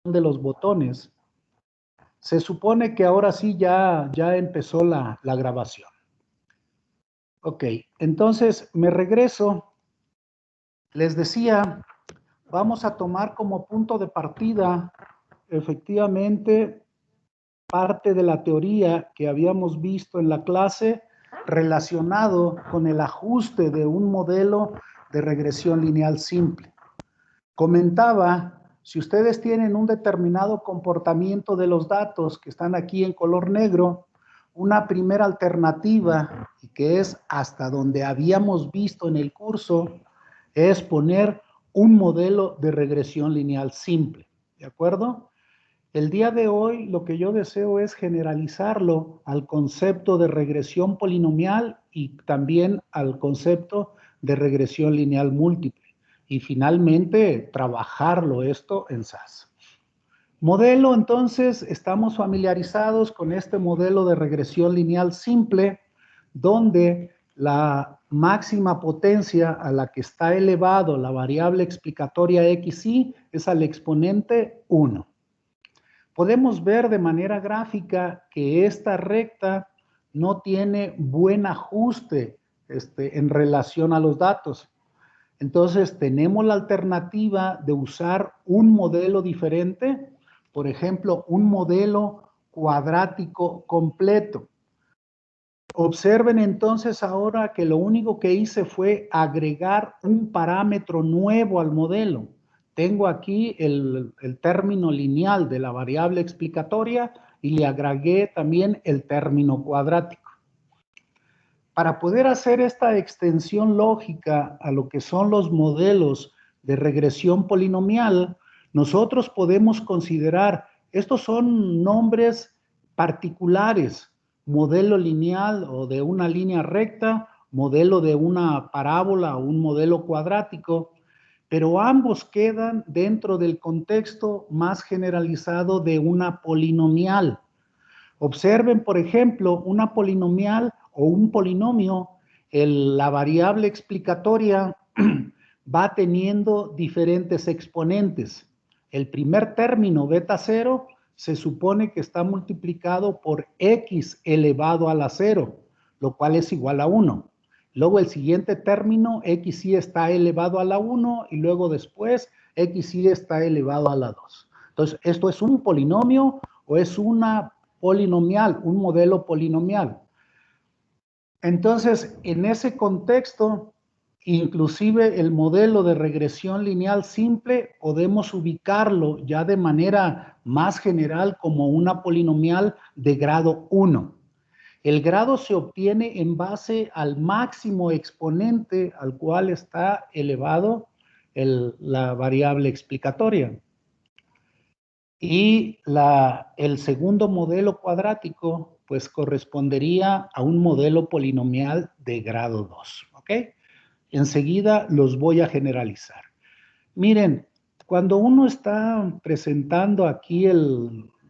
de los botones. Se supone que ahora sí ya empezó la grabación. Ok, entonces me regreso. Les decía, vamos a tomar como punto de partida, efectivamente, parte de la teoría que habíamos visto en la clase relacionado con el ajuste de un modelo de regresión lineal simple. Comentaba, si ustedes tienen un determinado comportamiento de los datos que están aquí en color negro, una primera alternativa, y que es hasta donde habíamos visto en el curso, es poner un modelo de regresión lineal simple, ¿de acuerdo? El día de hoy lo que yo deseo es generalizarlo al concepto de regresión polinomial y también al concepto de regresión lineal múltiple. Y finalmente trabajarlo esto en SAS. Modelo, entonces, estamos familiarizados con este modelo de regresión lineal simple, donde la máxima potencia a la que está elevado la variable explicatoria xy es al exponente 1. Podemos ver de manera gráfica que esta recta no tiene buen ajuste en relación a los datos. Entonces, tenemos la alternativa de usar un modelo diferente, por ejemplo, un modelo cuadrático completo. Observen entonces ahora que lo único que hice fue agregar un parámetro nuevo al modelo. Tengo aquí el término lineal de la variable explicatoria y le agregué también el término cuadrático. Para poder hacer esta extensión lógica a lo que son los modelos de regresión polinomial, nosotros podemos considerar, estos son nombres particulares, modelo lineal o de una línea recta, modelo de una parábola o un modelo cuadrático, pero ambos quedan dentro del contexto más generalizado de una polinomial. Observen, por ejemplo, una polinomial o un polinomio, la variable explicatoria va teniendo diferentes exponentes. El primer término, beta 0, se supone que está multiplicado por x elevado a la 0, lo cual es igual a 1. Luego el siguiente término, xy está elevado a la 1 y luego después xy está elevado a la 2. Entonces, ¿esto es un polinomio o es una polinomial, un modelo polinomial? Entonces, en ese contexto, inclusive el modelo de regresión lineal simple podemos ubicarlo ya de manera más general como una polinomial de grado 1. El grado se obtiene en base al máximo exponente al cual está elevado la variable explicatoria. Y el segundo modelo cuadrático, pues correspondería a un modelo polinomial de grado 2, ¿ok? Enseguida los voy a generalizar. Miren, cuando uno está presentando aquí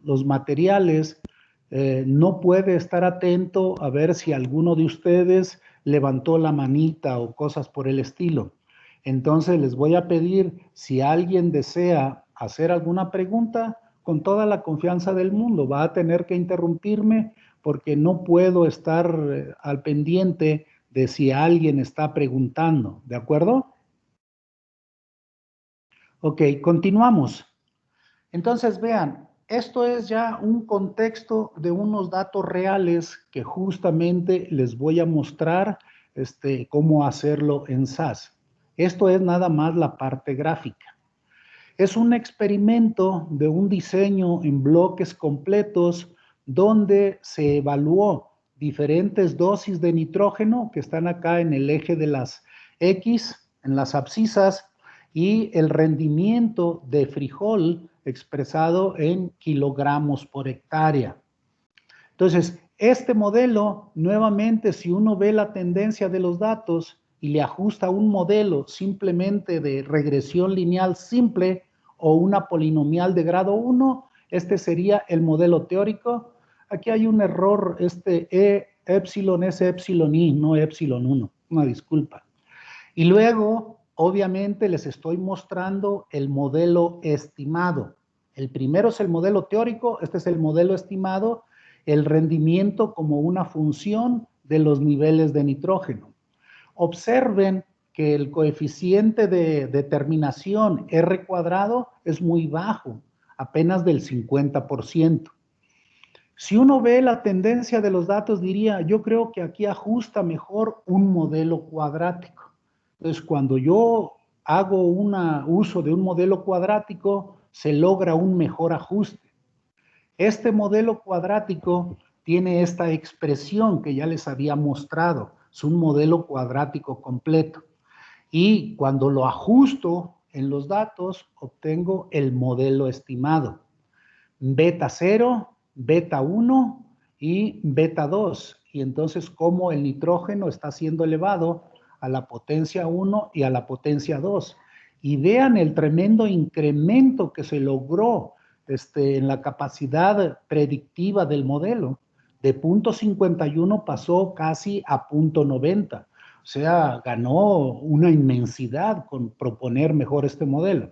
los materiales, no puede estar atento a ver si alguno de ustedes levantó la manita o cosas por el estilo. Entonces les voy a pedir, si alguien desea hacer alguna pregunta, con toda la confianza del mundo, va a tener que interrumpirme porque no puedo estar al pendiente de si alguien está preguntando, ¿de acuerdo? Ok, continuamos. Entonces, vean, esto es ya un contexto de unos datos reales que justamente les voy a mostrar cómo hacerlo en SAS. Esto es nada más la parte gráfica. Es un experimento de un diseño en bloques completos donde se evaluó diferentes dosis de nitrógeno que están acá en el eje de las X, en las abscisas, y el rendimiento de frijol expresado en kilogramos por hectárea. Entonces, este modelo, nuevamente, si uno ve la tendencia de los datos y le ajusta un modelo simplemente de regresión lineal simple o una polinomial de grado 1, este sería el modelo teórico. Aquí hay un error, epsilon es epsilon i, no epsilon 1, una disculpa. Y luego, obviamente, les estoy mostrando el modelo estimado. El primero es el modelo teórico, este es el modelo estimado, el rendimiento como una función de los niveles de nitrógeno. Observen que el coeficiente de determinación R cuadrado es muy bajo, apenas del 50%. Si uno ve la tendencia de los datos, diría, yo creo que aquí ajusta mejor un modelo cuadrático. Entonces, cuando yo hago uso de un modelo cuadrático, se logra un mejor ajuste. Este modelo cuadrático tiene esta expresión que ya les había mostrado. Es un modelo cuadrático completo. Y cuando lo ajusto en los datos, obtengo el modelo estimado. Beta 0, beta 1 y beta 2. Y entonces, cómo el nitrógeno está siendo elevado a la potencia 1 y a la potencia 2. Y vean el tremendo incremento que se logró en la capacidad predictiva del modelo. De 0.51 pasó casi a 0.90. O sea, ganó una inmensidad con proponer mejor este modelo.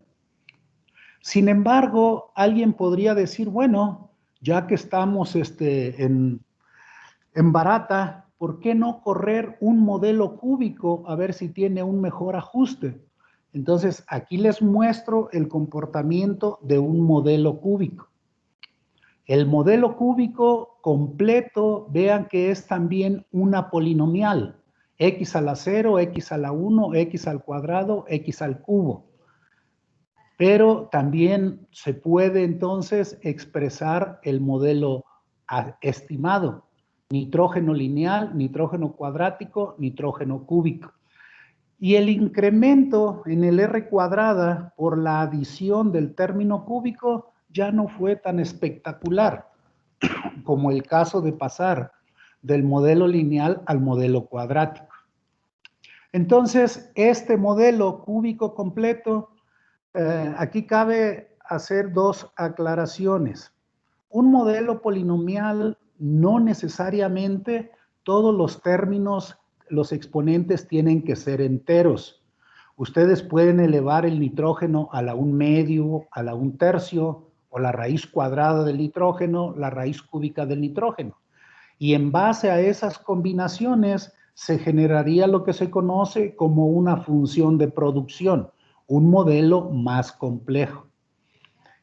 Sin embargo, alguien podría decir, bueno, ya que estamos en barata, ¿por qué no correr un modelo cúbico a ver si tiene un mejor ajuste? Entonces, aquí les muestro el comportamiento de un modelo cúbico. El modelo cúbico completo, vean que es también una polinomial. X a la 0, X a la 1, X al cuadrado, X al cubo. Pero también se puede entonces expresar el modelo estimado. Nitrógeno lineal, nitrógeno cuadrático, nitrógeno cúbico. Y el incremento en el R cuadrada por la adición del término cúbico ya no fue tan espectacular como el caso de pasar del modelo lineal al modelo cuadrático. Entonces, este modelo cúbico completo, aquí cabe hacer dos aclaraciones. Un modelo polinomial no necesariamente todos los términos, los exponentes tienen que ser enteros. Ustedes pueden elevar el nitrógeno a la 1/2, a la 1/3, o la raíz cuadrada del nitrógeno, la raíz cúbica del nitrógeno. Y en base a esas combinaciones se generaría lo que se conoce como una función de producción, un modelo más complejo.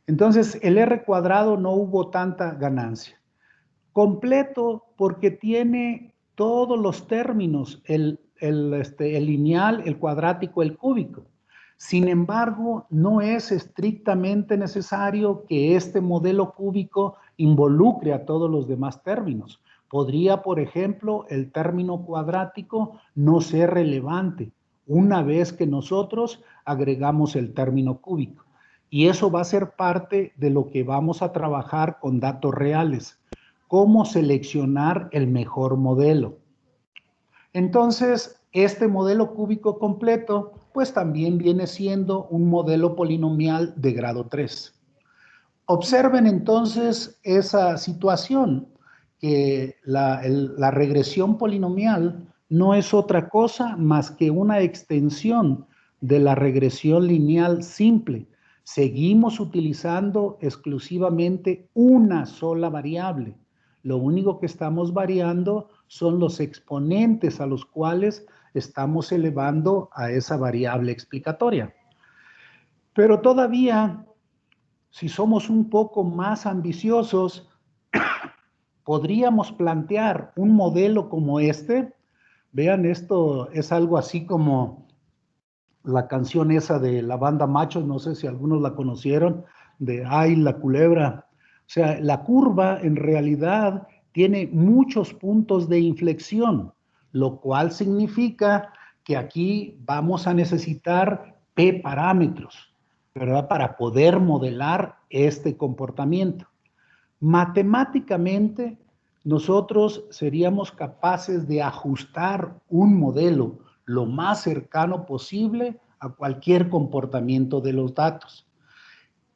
Entonces, el R cuadrado no hubo tanta ganancia. Completo porque tiene todos los términos, el lineal, el cuadrático, el cúbico. Sin embargo, no es estrictamente necesario que este modelo cúbico involucre a todos los demás términos. Podría, por ejemplo, el término cuadrático no ser relevante una vez que nosotros agregamos el término cúbico. Y eso va a ser parte de lo que vamos a trabajar con datos reales. Cómo seleccionar el mejor modelo. Entonces, este modelo cúbico completo, pues también viene siendo un modelo polinomial de grado 3. Observen entonces esa situación, que la regresión polinomial no es otra cosa más que una extensión de la regresión lineal simple. Seguimos utilizando exclusivamente una sola variable. Lo único que estamos variando son los exponentes a los cuales estamos elevando a esa variable explicatoria. Pero todavía, si somos un poco más ambiciosos, podríamos plantear un modelo como este. Vean, esto es algo así como la canción esa de la banda Machos, no sé si algunos la conocieron, de Ay, la culebra. O sea, la curva en realidad tiene muchos puntos de inflexión, lo cual significa que aquí vamos a necesitar P parámetros, ¿verdad? Para poder modelar este comportamiento. Matemáticamente, nosotros seríamos capaces de ajustar un modelo lo más cercano posible a cualquier comportamiento de los datos.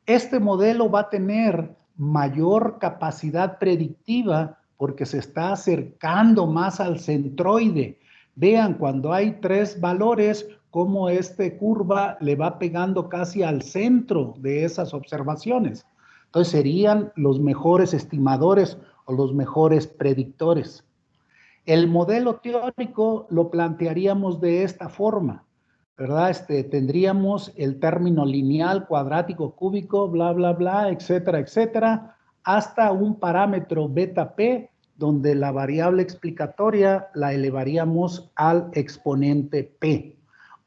Este modelo va a tener mayor capacidad predictiva porque se está acercando más al centroide. Vean, cuando hay 3 valores, cómo esta curva le va pegando casi al centro de esas observaciones. Entonces serían los mejores estimadores o los mejores predictores. El modelo teórico lo plantearíamos de esta forma, ¿verdad? Tendríamos el término lineal, cuadrático, cúbico, bla, bla, bla, etcétera, etcétera, hasta un parámetro beta P, donde la variable explicatoria la elevaríamos al exponente P.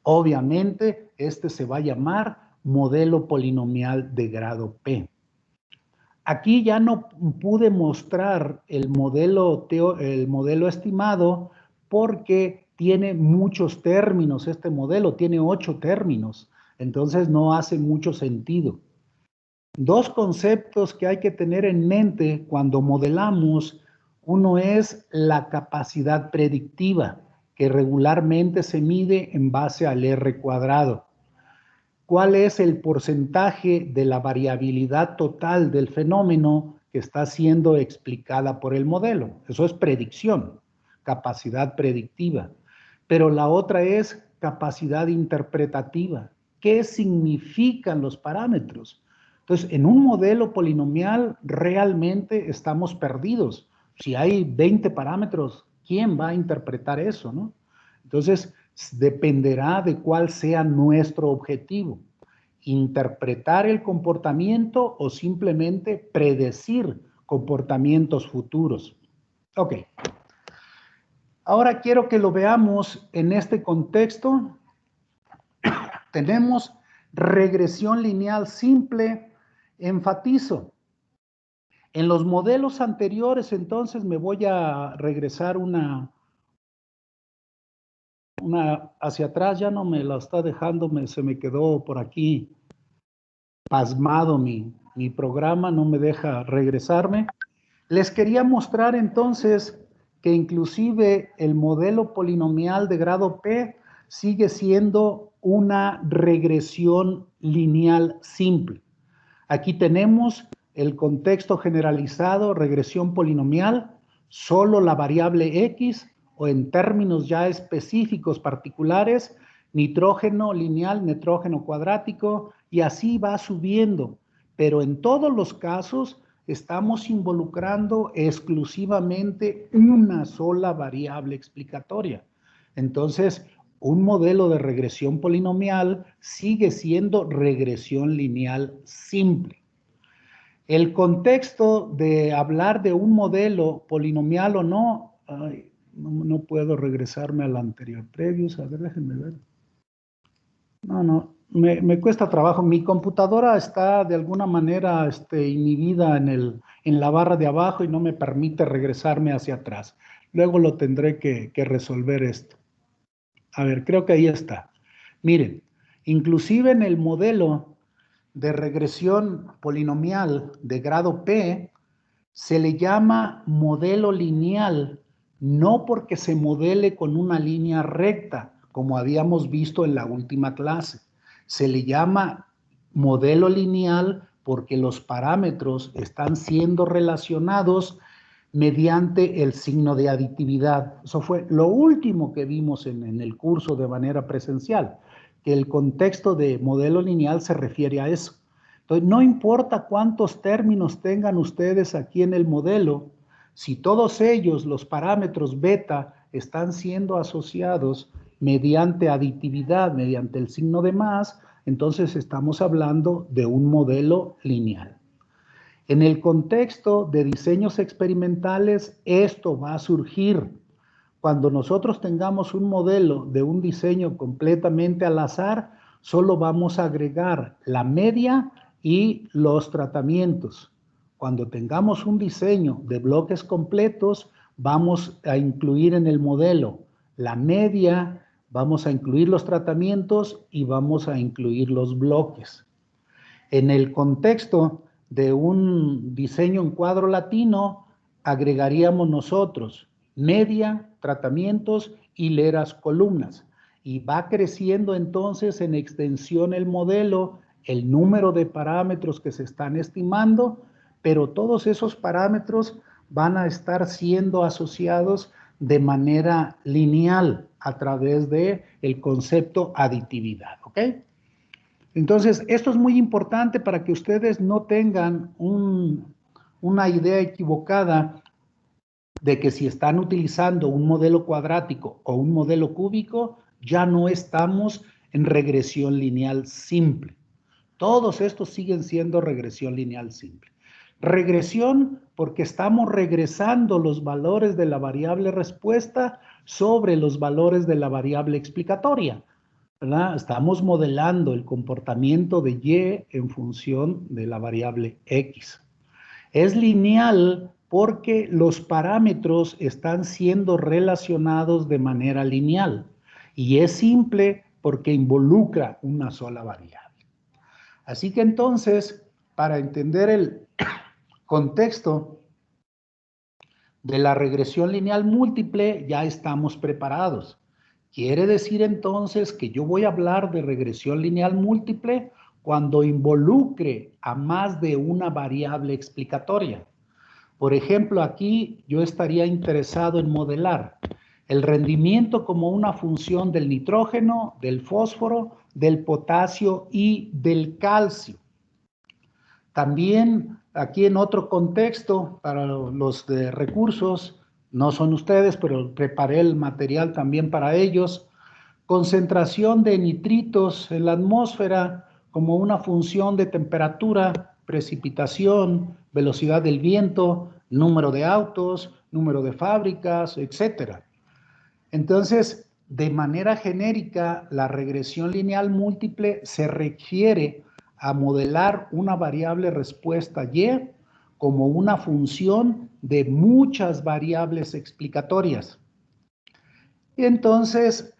Obviamente, este se va a llamar modelo polinomial de grado P. Aquí ya no pude mostrar el modelo estimado porque tiene muchos términos. Este modelo tiene 8 términos, entonces no hace mucho sentido. Dos conceptos que hay que tener en mente cuando modelamos, uno es la capacidad predictiva, que regularmente se mide en base al R cuadrado. ¿Cuál es el porcentaje de la variabilidad total del fenómeno que está siendo explicada por el modelo? Eso es predicción, capacidad predictiva. Pero la otra es capacidad interpretativa. ¿Qué significan los parámetros? Entonces, en un modelo polinomial realmente estamos perdidos. Si hay 20 parámetros, ¿quién va a interpretar eso, no? Entonces, dependerá de cuál sea nuestro objetivo. Interpretar el comportamiento o simplemente predecir comportamientos futuros. Ok. Ahora quiero que lo veamos en este contexto. Tenemos regresión lineal simple. Enfatizo. En los modelos anteriores, entonces, me voy a regresar una hacia atrás, ya no me la está dejando, se me quedó por aquí pasmado mi programa, no me deja regresarme. Les quería mostrar entonces que inclusive el modelo polinomial de grado P sigue siendo una regresión lineal simple. Aquí tenemos el contexto generalizado, regresión polinomial, solo la variable X, o en términos ya específicos particulares, nitrógeno lineal, nitrógeno cuadrático, y así va subiendo. Pero en todos los casos estamos involucrando exclusivamente una sola variable explicatoria. Entonces, un modelo de regresión polinomial sigue siendo regresión lineal simple. El contexto de hablar de un modelo polinomial o no, no puedo regresarme al anterior. Previous, a ver, déjenme ver. No, me cuesta trabajo. Mi computadora está de alguna manera inhibida en la barra de abajo y no me permite regresarme hacia atrás. Luego lo tendré que resolver esto. A ver, creo que ahí está. Miren, inclusive en el modelo de regresión polinomial de grado P, se le llama modelo lineal, no porque se modele con una línea recta, como habíamos visto en la última clase. Se le llama modelo lineal porque los parámetros están siendo relacionados mediante el signo de aditividad. Eso fue lo último que vimos en el curso de manera presencial, que el contexto de modelo lineal se refiere a eso. Entonces, no importa cuántos términos tengan ustedes aquí en el modelo, si todos ellos, los parámetros beta, están siendo asociados mediante aditividad, mediante el signo de más, entonces estamos hablando de un modelo lineal. En el contexto de diseños experimentales, esto va a surgir. Cuando nosotros tengamos un modelo de un diseño completamente al azar, solo vamos a agregar la media y los tratamientos. Cuando tengamos un diseño de bloques completos, vamos a incluir en el modelo la media, vamos a incluir los tratamientos y vamos a incluir los bloques. En el contexto de un diseño en cuadro latino, agregaríamos nosotros media, tratamientos, hileras, columnas. Y va creciendo entonces en extensión el modelo, el número de parámetros que se están estimando, pero todos esos parámetros van a estar siendo asociados de manera lineal a través del concepto aditividad, ¿ok? Entonces, esto es muy importante para que ustedes no tengan una idea equivocada de que si están utilizando un modelo cuadrático o un modelo cúbico, ya no estamos en regresión lineal simple. Todos estos siguen siendo regresión lineal simple. Regresión porque estamos regresando los valores de la variable respuesta sobre los valores de la variable explicatoria, ¿verdad? Estamos modelando el comportamiento de Y en función de la variable X. Es lineal porque los parámetros están siendo relacionados de manera lineal. Y es simple porque involucra una sola variable. Así que entonces, para entender el contexto de la regresión lineal múltiple, ya estamos preparados. Quiere decir entonces que yo voy a hablar de regresión lineal múltiple cuando involucre a más de una variable explicatoria. Por ejemplo, aquí yo estaría interesado en modelar el rendimiento como una función del nitrógeno, del fósforo, del potasio y del calcio. También aquí en otro contexto, para los de recursos, no son ustedes, pero preparé el material también para ellos, concentración de nitritos en la atmósfera como una función de temperatura, precipitación, velocidad del viento, número de autos, número de fábricas, etc. Entonces, de manera genérica, la regresión lineal múltiple se refiere a modelar una variable respuesta Y como una función de muchas variables explicatorias. Y entonces,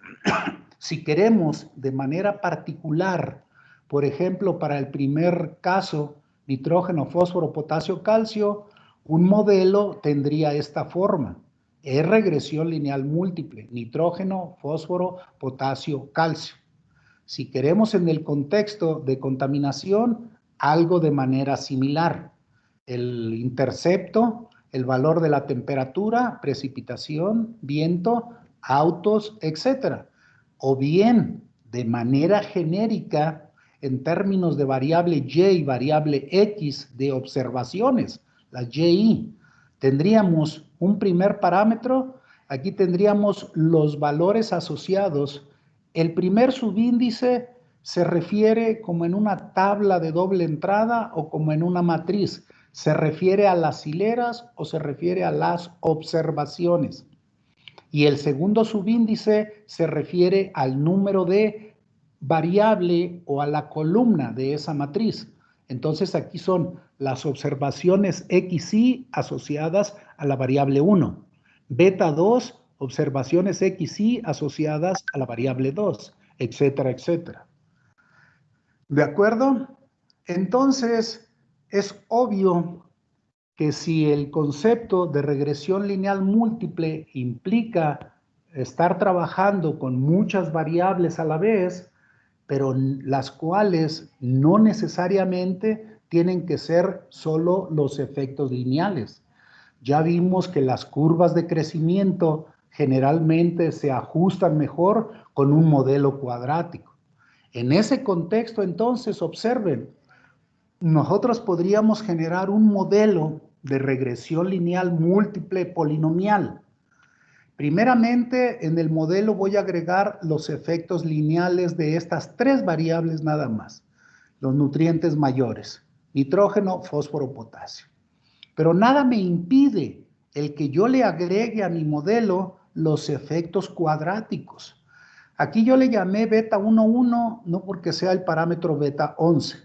si queremos de manera particular, por ejemplo, para el primer caso, nitrógeno, fósforo, potasio, calcio, un modelo tendría esta forma. Es regresión lineal múltiple, nitrógeno, fósforo, potasio, calcio. Si queremos en el contexto de contaminación, algo de manera similar. El intercepto, el valor de la temperatura, precipitación, viento, autos, etc. O bien, de manera genérica, en términos de variable Y y variable X de observaciones, las YI, tendríamos un primer parámetro, aquí tendríamos los valores asociados. El primer subíndice se refiere como en una tabla de doble entrada o como en una matriz. ¿Se refiere a las hileras o se refiere a las observaciones? Y el segundo subíndice se refiere al número de variable o a la columna de esa matriz. Entonces aquí son las observaciones XY asociadas a la variable 1. Beta 2, observaciones XY asociadas a la variable 2, etcétera, etcétera. ¿De acuerdo? Entonces, es obvio que si el concepto de regresión lineal múltiple implica estar trabajando con muchas variables a la vez, pero las cuales no necesariamente tienen que ser solo los efectos lineales. Ya vimos que las curvas de crecimiento generalmente se ajustan mejor con un modelo cuadrático. En ese contexto, entonces, observen, nosotros podríamos generar un modelo de regresión lineal múltiple polinomial. Primeramente, en el modelo voy a agregar los efectos lineales de estas tres variables nada más, los nutrientes mayores, nitrógeno, fósforo, potasio. Pero nada me impide el que yo le agregue a mi modelo los efectos cuadráticos. Aquí yo le llamé beta 11, no porque sea el parámetro beta 11,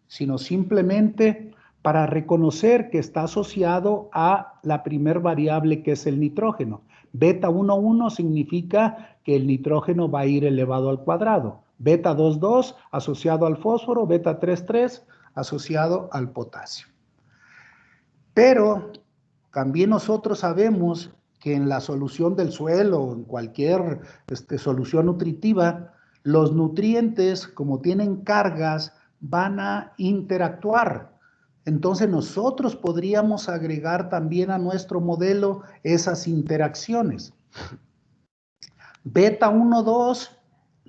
sino simplemente para reconocer que está asociado a la primer variable que es el nitrógeno. Beta 11 significa que el nitrógeno va a ir elevado al cuadrado. Beta 22 asociado al fósforo, beta 33 asociado al potasio. Pero también nosotros sabemos que en la solución del suelo o en cualquier solución nutritiva, los nutrientes, como tienen cargas, van a interactuar. Entonces nosotros podríamos agregar también a nuestro modelo esas interacciones. Beta 1,2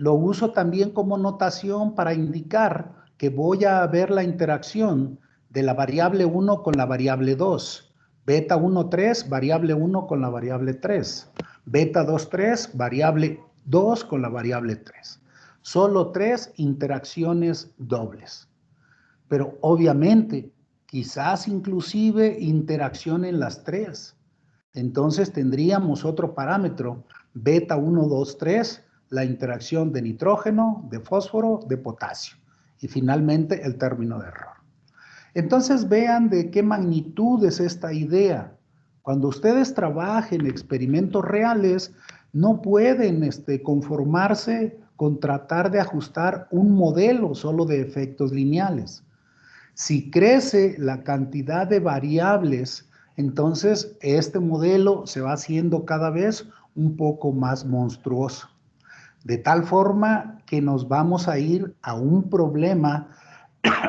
lo uso también como notación para indicar que voy a ver la interacción de la variable 1 con la variable 2. Beta 1, 3, variable 1 con la variable 3. Beta 2, 3, variable 2 con la variable 3. Solo 3 interacciones dobles. Pero obviamente, quizás inclusive interacción en las 3. Entonces tendríamos otro parámetro, beta 1, 2, 3, la interacción de nitrógeno, de fósforo, de potasio. Y finalmente el término de error. Entonces vean de qué magnitud es esta idea. Cuando ustedes trabajen experimentos reales, no pueden conformarse con tratar de ajustar un modelo solo de efectos lineales. Si crece la cantidad de variables, entonces este modelo se va haciendo cada vez un poco más monstruoso. De tal forma que nos vamos a ir a un problema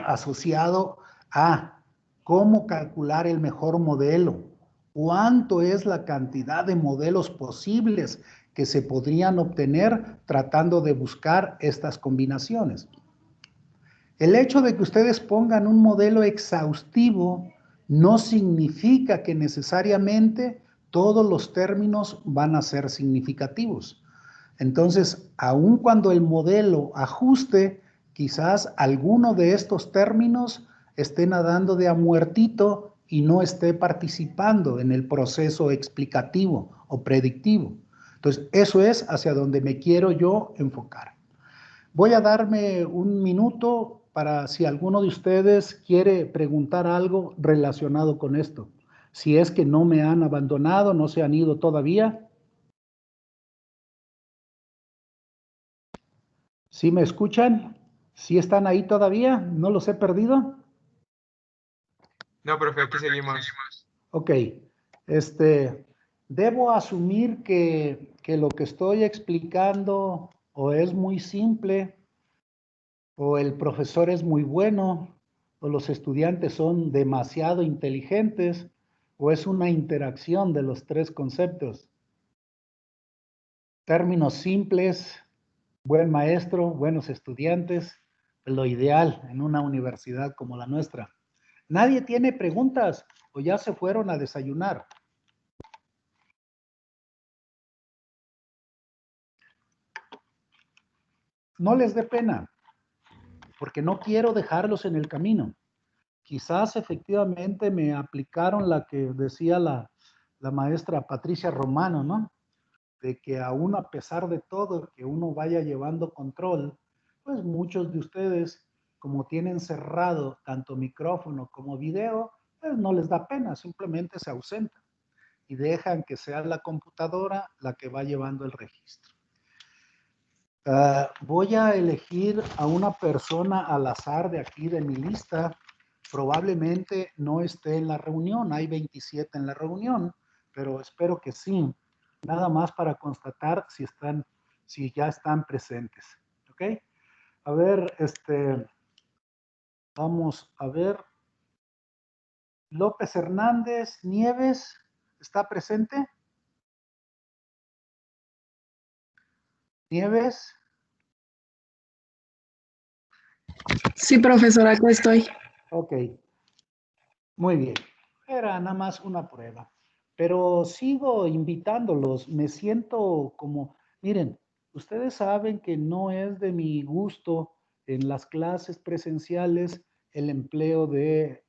asociado a cómo calcular el mejor modelo, cuánto es la cantidad de modelos posibles que se podrían obtener tratando de buscar estas combinaciones. El hecho de que ustedes pongan un modelo exhaustivo no significa que necesariamente todos los términos van a ser significativos. Entonces, aun cuando el modelo ajuste, quizás alguno de estos términos esté nadando de a muertito y no esté participando en el proceso explicativo o predictivo. Entonces, eso es hacia donde me quiero yo enfocar. Voy a darme un minuto para si alguno de ustedes quiere preguntar algo relacionado con esto. Si es que no me han abandonado, no se han ido todavía. ¿Sí me escuchan? ¿Sí están ahí todavía? ¿No los he perdido? No, profe, aquí seguimos. Ok. Debo asumir que lo que estoy explicando o es muy simple, o el profesor es muy bueno, o los estudiantes son demasiado inteligentes, o es una interacción de los tres conceptos. Términos simples, buen maestro, buenos estudiantes, lo ideal en una universidad como la nuestra. Nadie tiene preguntas o ya se fueron a desayunar. No les dé pena, porque no quiero dejarlos en el camino. Quizás efectivamente me aplicaron la que decía la maestra Patricia Romano, ¿no? De que aún a pesar de todo, que uno vaya llevando control, pues muchos de ustedes, como tienen cerrado tanto micrófono como video, pues no les da pena, simplemente se ausentan y dejan que sea la computadora la que va llevando el registro. Voy a elegir a una persona al azar de aquí de mi lista. Probablemente no esté en la reunión, hay 27 en la reunión, pero espero que sí. Nada más para constatar si ya están presentes. ¿Ok? A ver, vamos a ver. López Hernández Nieves, ¿está presente? Nieves. Sí, profesora, acá estoy. Ok, muy bien. Era nada más una prueba. Pero sigo invitándolos. Me siento como, miren, ustedes saben que no es de mi gusto en las clases presenciales el empleo de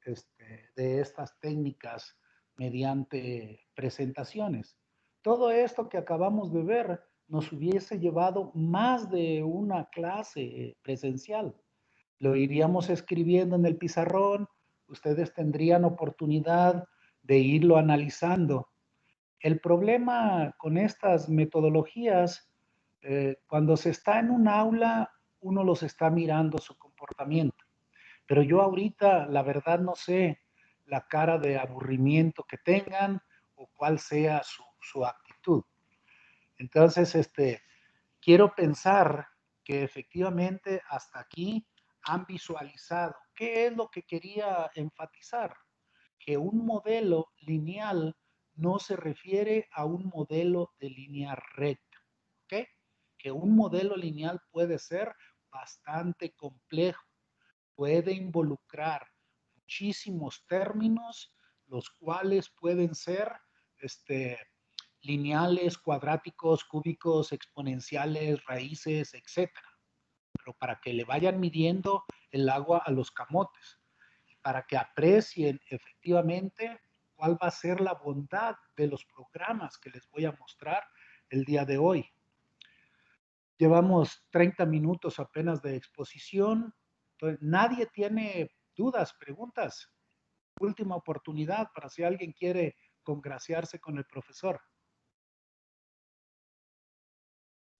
estas técnicas mediante presentaciones. Todo esto que acabamos de ver nos hubiese llevado más de una clase presencial. Lo iríamos escribiendo en el pizarrón, ustedes tendrían oportunidad de irlo analizando. El problema con estas metodologías, cuando se está en un aula, uno los está mirando su comportamiento. Pero yo ahorita, la verdad, no sé la cara de aburrimiento que tengan o cuál sea su actitud. Entonces, quiero pensar que efectivamente hasta aquí han visualizado qué es lo que quería enfatizar, que un modelo lineal no se refiere a un modelo de línea recta, ¿ok? que un modelo lineal puede ser bastante complejo, puede involucrar muchísimos términos, los cuales pueden ser lineales, cuadráticos, cúbicos, exponenciales, raíces, etcétera. Pero para que le vayan midiendo el agua a los camotes, para que aprecien efectivamente cuál va a ser la bondad de los programas que les voy a mostrar el día de hoy. Llevamos 30 minutos apenas de exposición. Entonces, nadie tiene dudas, preguntas. Última oportunidad para si alguien quiere congraciarse con el profesor.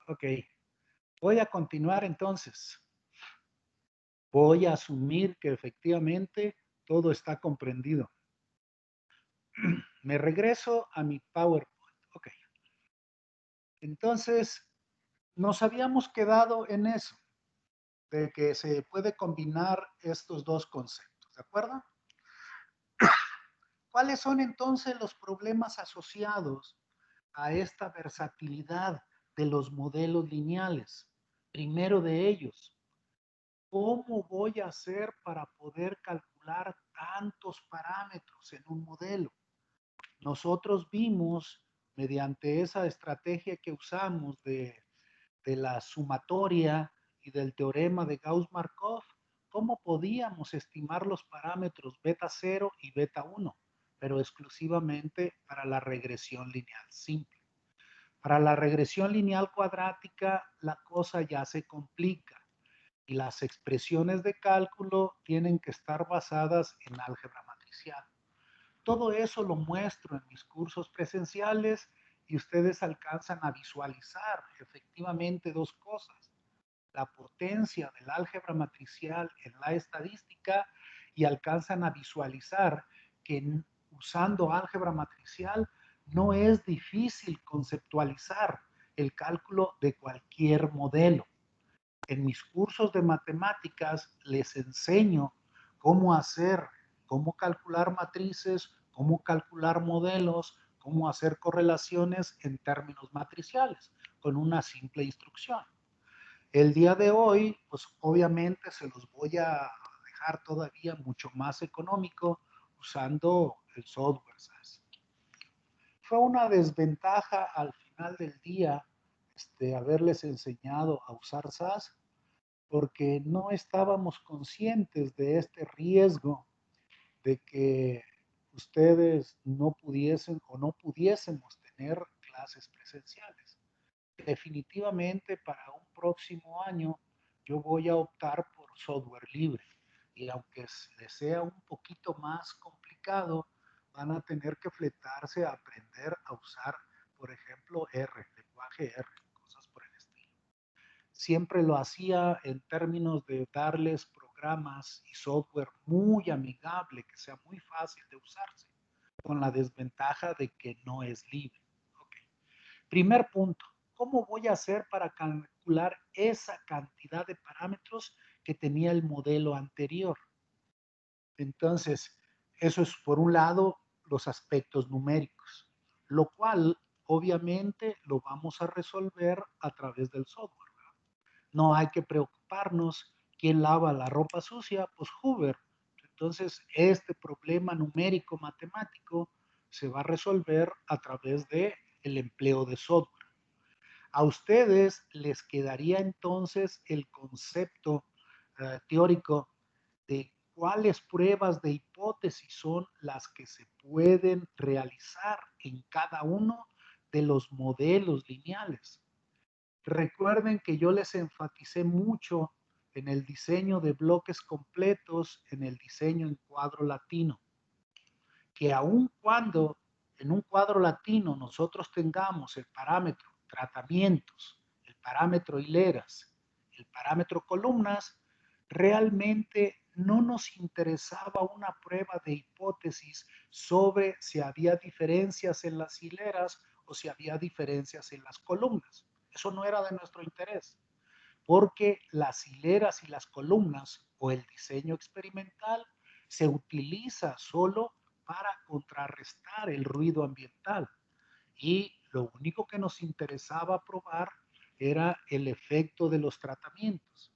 Ok, voy a continuar entonces. Voy a asumir que efectivamente todo está comprendido. Me regreso a mi PowerPoint. Ok. Entonces, nos habíamos quedado en eso, de que se puede combinar estos dos conceptos, ¿de acuerdo? ¿Cuáles son entonces los problemas asociados a esta versatilidad de los modelos lineales? Primero de ellos, ¿cómo voy a hacer para poder calcular tantos parámetros en un modelo? Nosotros vimos, mediante esa estrategia que usamos de la sumatoria y del teorema de Gauss-Markov, cómo podíamos estimar los parámetros beta 0 y beta 1, pero exclusivamente para la regresión lineal simple. Para la regresión lineal cuadrática, la cosa ya se complica y las expresiones de cálculo tienen que estar basadas en álgebra matricial. Todo eso lo muestro en mis cursos presenciales y ustedes alcanzan a visualizar efectivamente dos cosas: la potencia del álgebra matricial en la estadística, y alcanzan a visualizar que usando álgebra matricial no es difícil conceptualizar el cálculo de cualquier modelo. En mis cursos de matemáticas les enseño cómo hacer, cómo calcular matrices, cómo calcular modelos, cómo hacer correlaciones en términos matriciales, con una simple instrucción. El día de hoy, pues obviamente se los voy a dejar todavía mucho más económico usando el software SAS. Fue una desventaja al final del día haberles enseñado a usar SAS, porque no estábamos conscientes de este riesgo de que ustedes no pudiesen o no pudiésemos tener clases presenciales. Definitivamente para un próximo año yo voy a optar por software libre, y aunque les sea un poquito más complicado, van a tener que fletarse a aprender a usar, por ejemplo, R, lenguaje R, cosas por el estilo. Siempre lo hacía en términos de darles programas y software muy amigable, que sea muy fácil de usarse, con la desventaja de que no es libre. Okay. Primer punto, ¿cómo voy a hacer para calcular esa cantidad de parámetros que tenía el modelo anterior? Entonces, eso es por un lado los aspectos numéricos, lo cual obviamente lo vamos a resolver a través del software. No hay que preocuparnos quién lava la ropa sucia, pues Hoover. Entonces, este problema numérico matemático se va a resolver a través de el empleo de software. A ustedes les quedaría entonces el concepto teórico de cuáles pruebas de hipótesis son las que se pueden realizar en cada uno de los modelos lineales. Recuerden que yo les enfaticé mucho en el diseño de bloques completos, en el diseño en cuadro latino, que aun cuando en un cuadro latino nosotros tengamos el parámetro tratamientos, el parámetro hileras, el parámetro columnas, realmente no nos interesaba una prueba de hipótesis sobre si había diferencias en las hileras o si había diferencias en las columnas. Eso no era de nuestro interés, porque las hileras y las columnas o el diseño experimental se utiliza solo para contrarrestar el ruido ambiental. Y lo único que nos interesaba probar era el efecto de los tratamientos.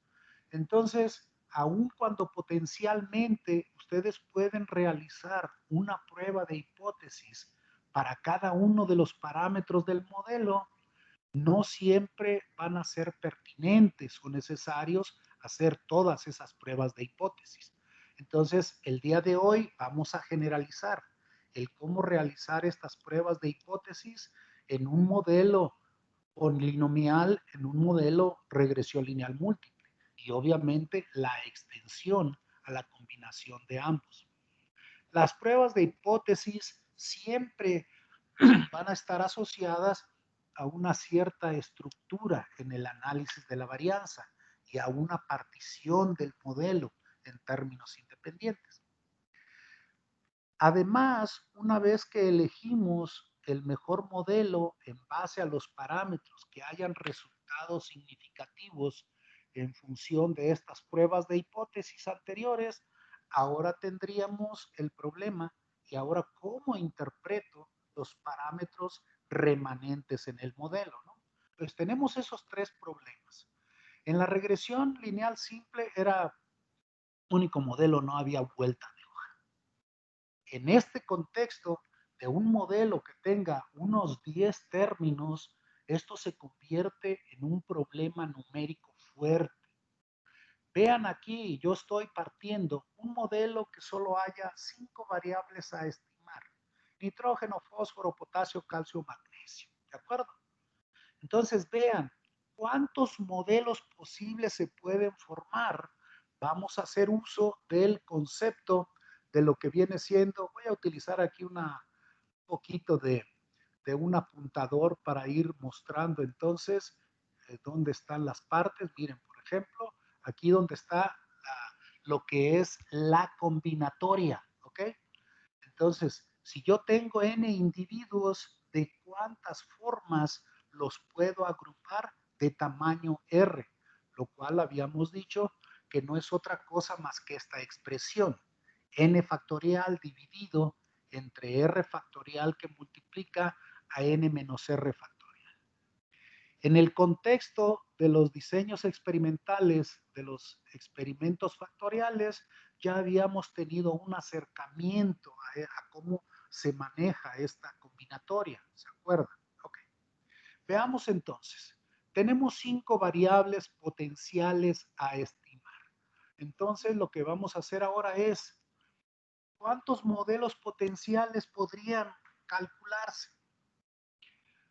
Entonces, aun cuando potencialmente ustedes pueden realizar una prueba de hipótesis para cada uno de los parámetros del modelo, no siempre van a ser pertinentes o necesarios hacer todas esas pruebas de hipótesis. Entonces, el día de hoy vamos a generalizar el cómo realizar estas pruebas de hipótesis en un modelo polinomial, en un modelo regresión lineal múltiple y obviamente la extensión a la combinación de ambos. Las pruebas de hipótesis siempre van a estar asociadas a una cierta estructura en el análisis de la varianza y a una partición del modelo en términos independientes. Además, una vez que elegimos el mejor modelo en base a los parámetros que hayan resultados significativos en función de estas pruebas de hipótesis anteriores, ahora tendríamos el problema y ahora cómo interpreto los parámetros remanentes en el modelo, ¿no? Pues tenemos esos tres problemas. En la regresión lineal simple era único modelo, no había vuelta. En este contexto de un modelo que tenga unos 10 términos, esto se convierte en un problema numérico fuerte. Vean aquí, yo estoy partiendo un modelo que solo haya 5 variables a estimar. Nitrógeno, fósforo, potasio, calcio, magnesio. ¿De acuerdo? Entonces vean cuántos modelos posibles se pueden formar. Vamos a hacer uso del concepto de lo que viene siendo, voy a utilizar aquí un poquito de un apuntador para ir mostrando entonces dónde están las partes. Miren, por ejemplo, aquí donde está lo que es la combinatoria, ¿ok? Entonces, si yo tengo n individuos, ¿de cuántas formas los puedo agrupar de tamaño r? Lo cual habíamos dicho que no es otra cosa más que esta expresión, n factorial dividido entre r factorial que multiplica a n menos r factorial. En el contexto de los diseños experimentales, de los experimentos factoriales, ya habíamos tenido un acercamiento a cómo se maneja esta combinatoria, ¿se acuerdan? Ok. Veamos entonces. Tenemos 5 variables potenciales a estimar. Entonces, lo que vamos a hacer ahora es, ¿cuántos modelos potenciales podrían calcularse?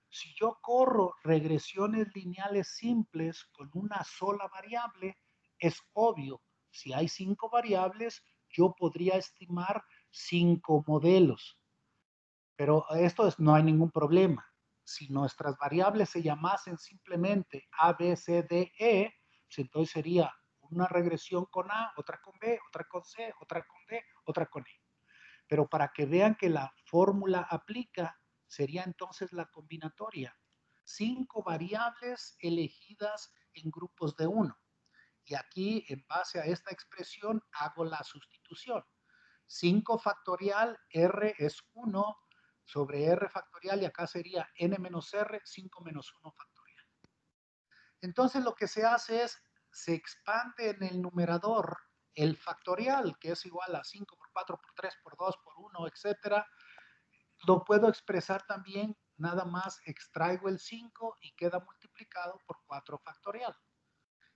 Si yo corro regresiones lineales simples con una sola variable, es obvio, si hay 5 variables, yo podría estimar 5 modelos. Pero esto no hay ningún problema. Si nuestras variables se llamasen simplemente A, B, C, D, E, pues entonces sería una regresión con A, otra con B, otra con C, otra con D, otra con E. Pero para que vean que la fórmula aplica, sería entonces la combinatoria. 5 variables elegidas en grupos de 1. Y aquí, en base a esta expresión, hago la sustitución. 5 factorial, R es 1 sobre R factorial, y acá sería N menos R, 5 menos 1 factorial. Entonces lo que se hace es, se expande en el numerador el factorial, que es igual a 5 por 4 por 3 por 2 por 1, etcétera. Lo puedo expresar también, nada más extraigo el 5 y queda multiplicado por 4 factorial.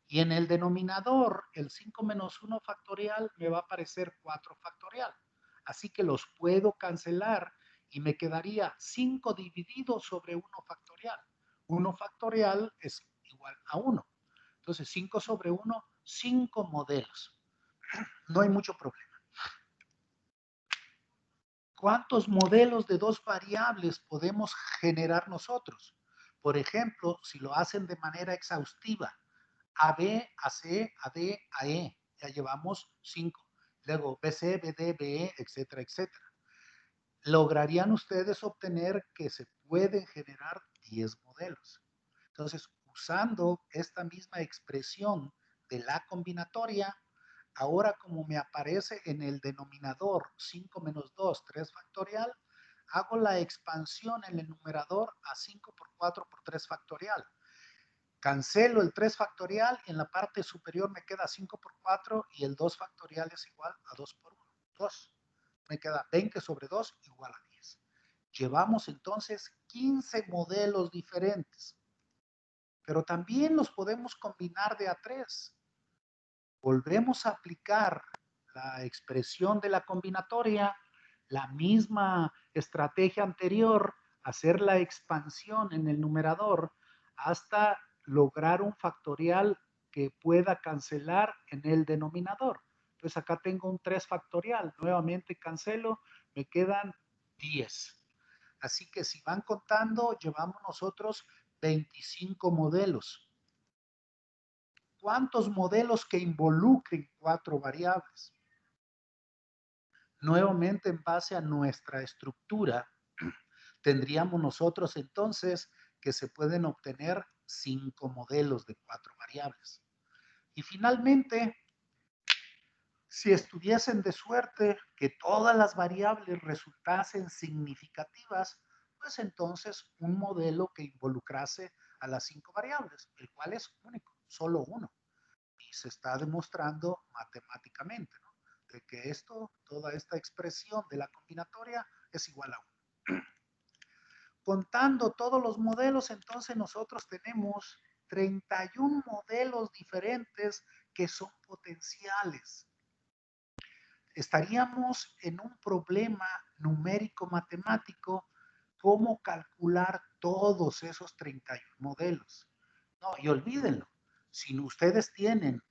Y en el denominador, el 5 menos 1 factorial me va a aparecer 4 factorial. Así que los puedo cancelar y me quedaría 5 dividido sobre 1 factorial. 1 factorial es igual a 1. Entonces 5 sobre 1, 5 modelos. No hay mucho problema. ¿Cuántos modelos de 2 variables podemos generar nosotros? Por ejemplo, si lo hacen de manera exhaustiva, AB, AC, AD, AE, ya llevamos 5. Luego BC, BD, BE, etcétera, etcétera. Lograrían ustedes obtener que se pueden generar 10 modelos. Entonces, usando esta misma expresión de la combinatoria, ahora como me aparece en el denominador 5 menos 2, 3 factorial, hago la expansión en el numerador a 5 por 4 por 3 factorial. Cancelo el 3 factorial y en la parte superior me queda 5 por 4 y el 2 factorial es igual a 2 por 1. 2. Me queda 20 sobre 2 igual a 10. Llevamos entonces 15 modelos diferentes. Pero también los podemos combinar de a 3. Volvemos a aplicar la expresión de la combinatoria, la misma estrategia anterior, hacer la expansión en el numerador hasta lograr un factorial que pueda cancelar en el denominador. Entonces acá tengo un 3 factorial, nuevamente cancelo, me quedan 10. Así que si van contando, llevamos nosotros 25 modelos. ¿Cuántos modelos que involucren 4 variables? Nuevamente, en base a nuestra estructura, tendríamos nosotros entonces que se pueden obtener 5 modelos de 4 variables. Y finalmente, si estuviesen de suerte que todas las variables resultasen significativas, pues entonces un modelo que involucrase a las 5 variables, el cual es único, solo uno. Y se está demostrando matemáticamente, ¿no? De que toda esta expresión de la combinatoria es igual a 1. Contando todos los modelos, entonces nosotros tenemos 31 modelos diferentes que son potenciales. Estaríamos en un problema numérico matemático, cómo calcular todos esos 31 modelos. No, y olvídenlo, si ustedes tienen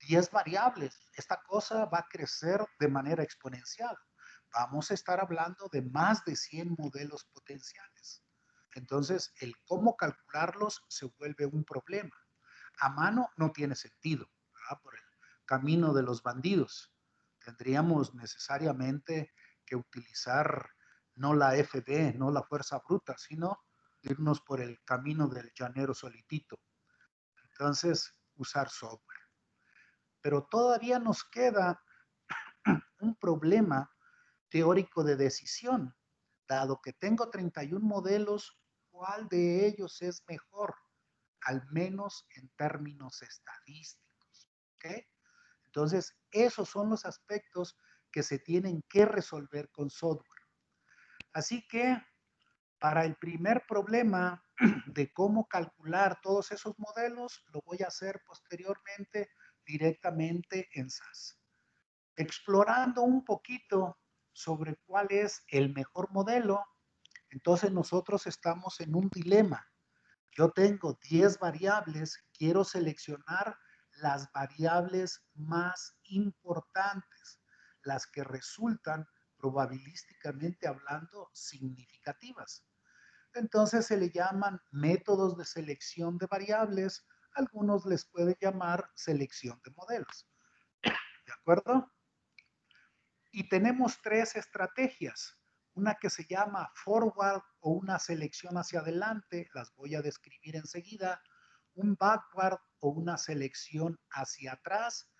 10 variables, esta cosa va a crecer de manera exponencial. Vamos a estar hablando de más de 100 modelos potenciales. Entonces, el cómo calcularlos se vuelve un problema. A mano no tiene sentido, ¿verdad? Por el camino de los bandidos. Tendríamos necesariamente que utilizar no la FD, no la fuerza bruta, sino irnos por el camino del llanero solitito. Entonces, usar software. Pero todavía nos queda un problema teórico de decisión. Dado que tengo 31 modelos, ¿cuál de ellos es mejor? Al menos en términos estadísticos. ¿Okay? Entonces, esos son los aspectos que se tienen que resolver con software. Así que, para el primer problema de cómo calcular todos esos modelos, lo voy a hacer posteriormente directamente en SAS. Explorando un poquito sobre cuál es el mejor modelo, entonces nosotros estamos en un dilema. Yo tengo 10 variables, quiero seleccionar las variables más importantes, las que resultan probabilísticamente hablando significativas. Entonces se le llaman métodos de selección de variables, algunos les pueden llamar selección de modelos. ¿De acuerdo? Y tenemos 3 estrategias. Una que se llama forward o una selección hacia adelante, las voy a describir enseguida. Un backward o una selección hacia atrás.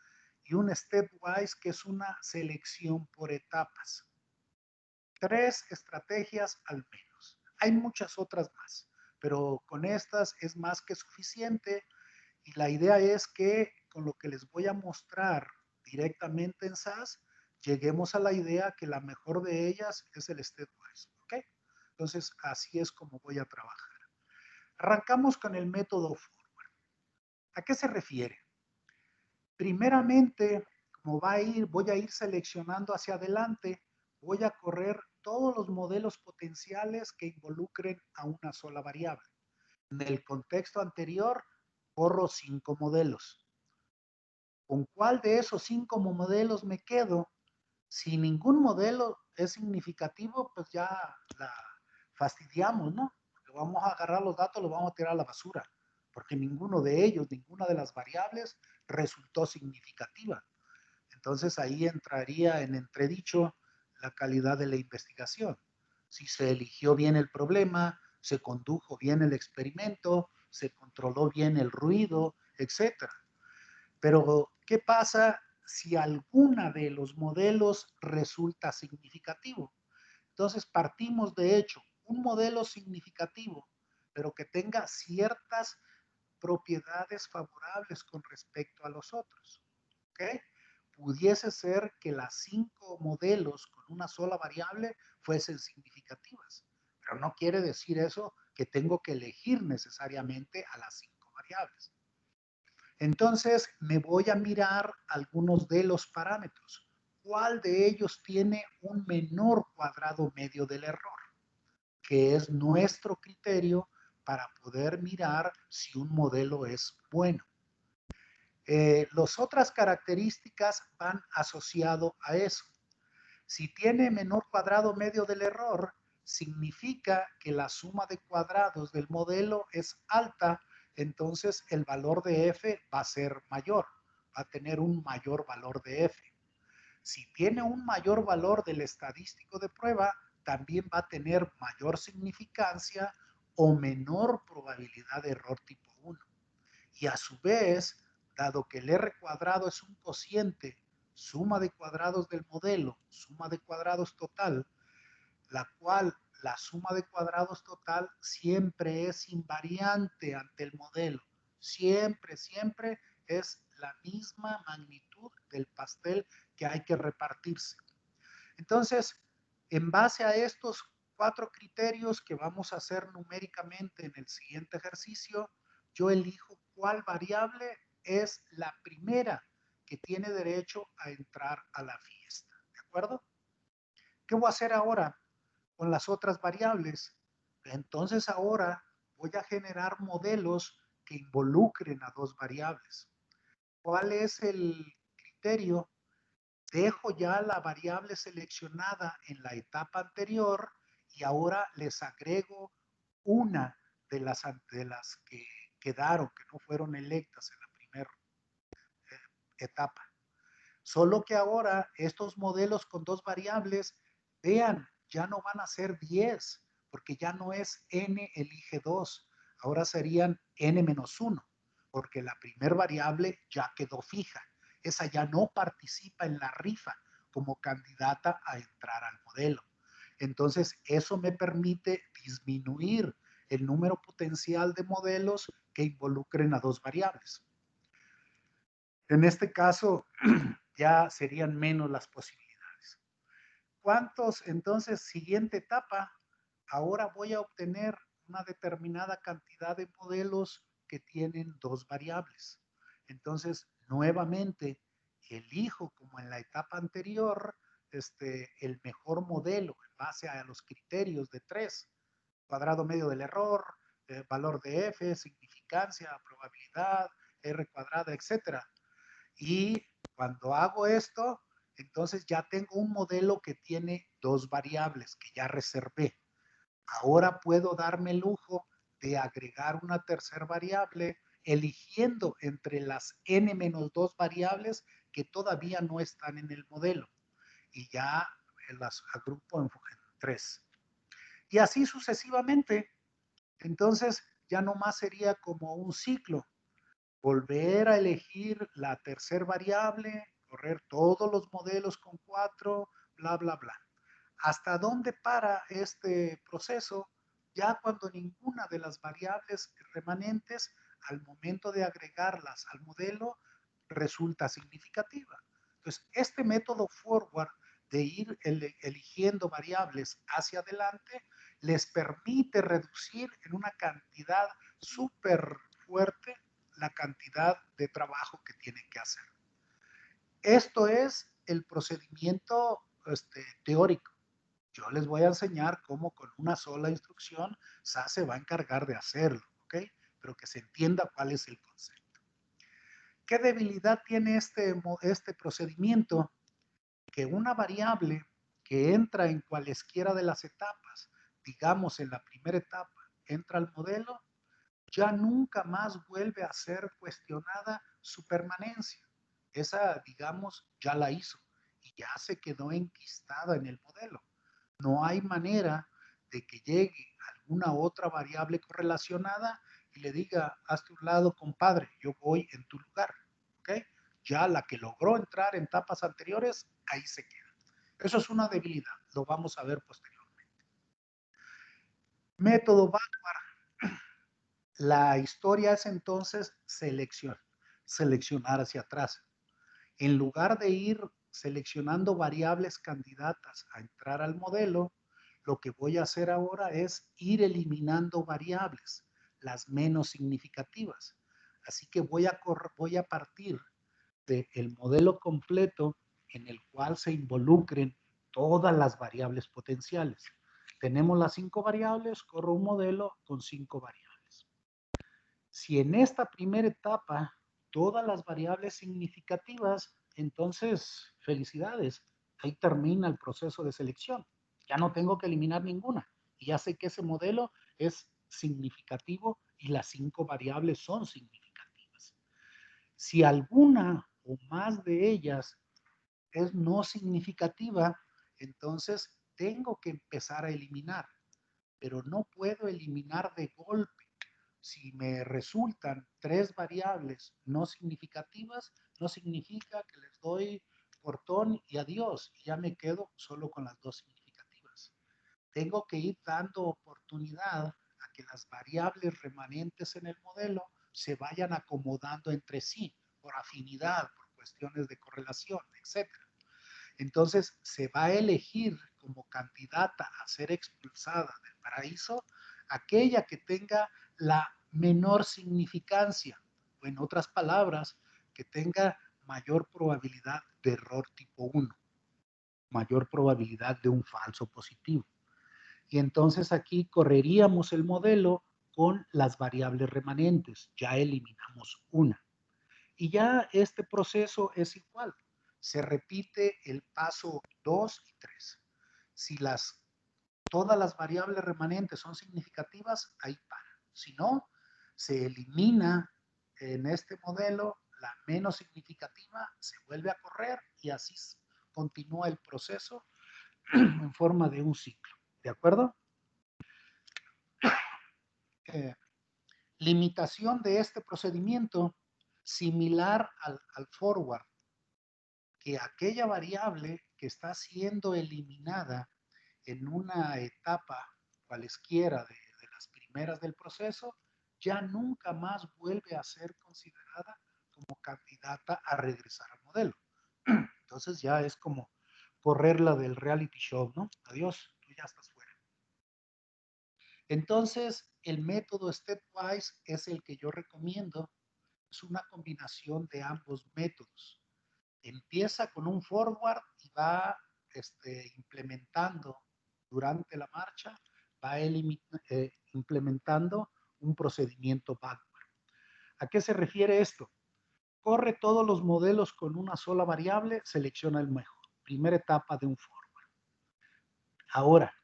Y un stepwise que es una selección por etapas. 3 estrategias al menos. Hay muchas otras más, pero con estas es más que suficiente. Y la idea es que con lo que les voy a mostrar directamente en SAS, lleguemos a la idea que la mejor de ellas es el stepwise. ¿Ok? Entonces, así es como voy a trabajar. Arrancamos con el método forward. ¿A qué se refiere? Primeramente, como voy a ir seleccionando hacia adelante, voy a correr todos los modelos potenciales que involucren a una sola variable. En el contexto anterior, corro 5 modelos. ¿Con cuál de esos 5 modelos me quedo? Si ningún modelo es significativo, pues ya la fastidiamos, ¿no? Porque vamos a agarrar los datos, los vamos a tirar a la basura, porque ninguno de ellos, ninguna de las variables resultó significativa. Entonces ahí entraría en entredicho la calidad de la investigación. Si se eligió bien el problema, se condujo bien el experimento, se controló bien el ruido, etcétera. Pero, ¿qué pasa si alguna de los modelos resulta significativo? Entonces, partimos de hecho, un modelo significativo, pero que tenga ciertas propiedades favorables con respecto a los otros. ¿Ok? Pudiese ser que las 5 modelos con una sola variable fuesen significativas, pero no quiere decir eso que tengo que elegir necesariamente a las 5 variables. Entonces, me voy a mirar algunos de los parámetros. ¿Cuál de ellos tiene un menor cuadrado medio del error? Que es nuestro criterio para poder mirar si un modelo es bueno. Las otras características van asociado a eso. Si tiene menor cuadrado medio del error, significa que la suma de cuadrados del modelo es alta, entonces el valor de f va a ser mayor, va a tener un mayor valor de f. Si tiene un mayor valor del estadístico de prueba, también va a tener mayor significancia o menor probabilidad de error tipo 1. Y a su vez, dado que el R cuadrado es un cociente, suma de cuadrados del modelo, suma de cuadrados total, la cual la suma de cuadrados total siempre es invariante ante el modelo. Siempre, siempre es la misma magnitud del pastel que hay que repartirse. Entonces, en base a estos 4 criterios que vamos a hacer numéricamente en el siguiente ejercicio, yo elijo cuál variable es la primera que tiene derecho a entrar a la fiesta. ¿De acuerdo? ¿Qué voy a hacer ahora con las otras variables? Entonces ahora voy a generar modelos que involucren a 2 variables. ¿Cuál es el criterio? Dejo ya la variable seleccionada en la etapa anterior y ahora les agrego una de las que quedaron, que no fueron electas en la primera etapa. Solo que ahora estos modelos con 2 variables, vean, ya no van a ser 10, porque ya no es n elige 2, ahora serían n-1, porque la primera variable ya quedó fija. Esa ya no participa en la rifa como candidata a entrar al modelo. Entonces, eso me permite disminuir el número potencial de modelos que involucren a 2 variables. En este caso, ya serían menos las posibilidades. ¿Cuántos? Entonces, siguiente etapa, ahora voy a obtener una determinada cantidad de modelos que tienen 2 variables. Entonces, nuevamente, elijo como en la etapa anterior, el mejor modelo en base a los criterios de 3, cuadrado medio del error, valor de f, significancia, probabilidad, r cuadrada, etcétera. Y cuando hago esto, entonces ya tengo un modelo que tiene 2 variables que ya reservé. Ahora puedo darme el lujo de agregar una tercera variable eligiendo entre las n-2 variables que todavía no están en el modelo. Y ya las agrupo en 3. Y así sucesivamente. Entonces ya nomás sería como un ciclo. Volver a elegir la tercera variable, correr todos los modelos con 4, bla, bla, bla. ¿Hasta dónde para este proceso? Ya cuando ninguna de las variables remanentes, al momento de agregarlas al modelo, resulta significativa. Entonces, este método forward de ir eligiendo variables hacia adelante les permite reducir en una cantidad súper fuerte la cantidad de trabajo que tienen que hacer. Esto es el procedimiento teórico. Yo les voy a enseñar cómo con una sola instrucción SAS se va a encargar de hacerlo, ¿ok? Pero que se entienda cuál es el concepto. ¿Qué debilidad tiene este procedimiento? Que una variable que entra en cualesquiera de las etapas, digamos en la primera etapa, entra al modelo, ya nunca más vuelve a ser cuestionada su permanencia. Esa, digamos, ya la hizo y ya se quedó enquistada en el modelo. No hay manera de que llegue alguna otra variable correlacionada y le diga, hazte un lado, compadre, yo voy en tu lugar. ¿Ok? Ya la que logró entrar en etapas anteriores, ahí se queda. Eso es una debilidad, lo vamos a ver posteriormente. Método backward. La historia es entonces seleccionar hacia atrás. En lugar de ir seleccionando variables candidatas a entrar al modelo, lo que voy a hacer ahora es ir eliminando variables, las menos significativas. Así que voy a partir del modelo completo en el cual se involucren todas las variables potenciales. Tenemos las 5 variables, corro un modelo con 5 variables. Si en esta primera etapa todas las variables significativas, entonces felicidades, ahí termina el proceso de selección. Ya no tengo que eliminar ninguna y ya sé que ese modelo es significativo y las 5 variables son significativas. Si alguna o más de ellas es no significativa, entonces tengo que empezar a eliminar, pero no puedo eliminar de golpe. Si me resultan 3 variables no significativas, no significa que les doy portón y adiós, y ya me quedo solo con las 2 significativas. Tengo que ir dando oportunidad a que las variables remanentes en el modelo se vayan acomodando entre sí, por afinidad, por cuestiones de correlación, etc. Entonces, se va a elegir como candidata a ser expulsada del paraíso aquella que tenga la menor significancia, o en otras palabras, que tenga mayor probabilidad de error tipo 1, mayor probabilidad de un falso positivo. Y entonces aquí correríamos el modelo con las variables remanentes. Ya eliminamos una. Y ya este proceso es igual. Se repite el paso 2 y 3. Si todas las variables remanentes son significativas, ahí para. Si no, se elimina en este modelo la menos significativa, se vuelve a correr y así continúa el proceso en forma de un ciclo. ¿De acuerdo? Limitación de este procedimiento similar al forward, que aquella variable que está siendo eliminada en una etapa cualesquiera de las primeras del proceso, ya nunca más vuelve a ser considerada como candidata a regresar al modelo. Entonces ya es como correrla del reality show, ¿no? Adiós, tú ya estás fuera. Entonces, el método stepwise es el que yo recomiendo. Es una combinación de ambos métodos. Empieza con un forward y va implementando durante la marcha, va implementando un procedimiento backward. ¿A qué se refiere esto? Corre todos los modelos con una sola variable, selecciona el mejor. Primera etapa de un forward. Ahora,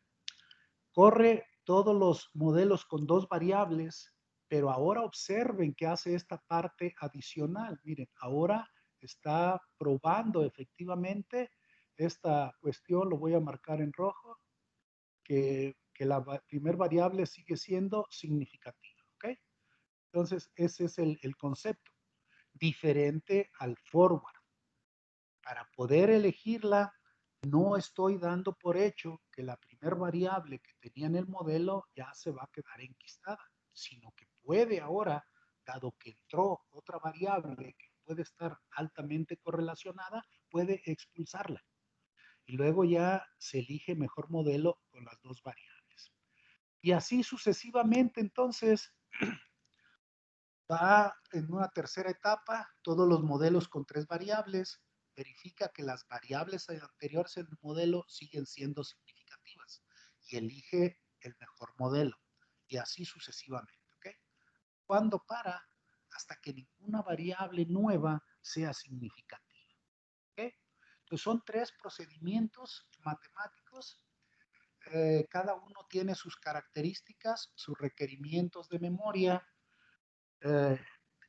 corre todos los modelos con 2 variables, pero ahora observen que hace esta parte adicional. Miren, ahora está probando efectivamente esta cuestión, lo voy a marcar en rojo, que la primer variable sigue siendo significativa, ¿ok? Entonces, ese es el concepto, diferente al forward. Para poder elegirla, no estoy dando por hecho que la primer variable que tenía en el modelo ya se va a quedar enquistada, sino que puede ahora, dado que entró otra variable que puede estar altamente correlacionada, puede expulsarla. Y luego ya se elige mejor modelo con las 2 variables. Y así sucesivamente, entonces, va en una tercera etapa, todos los modelos con 3 variables, verifica que las variables anteriores en el modelo siguen siendo significativas y elige el mejor modelo y así sucesivamente. ¿Okay? ¿Cuándo para? Hasta que ninguna variable nueva sea significativa. ¿Okay? Entonces son 3 procedimientos matemáticos. Cada uno tiene sus características, sus requerimientos de memoria.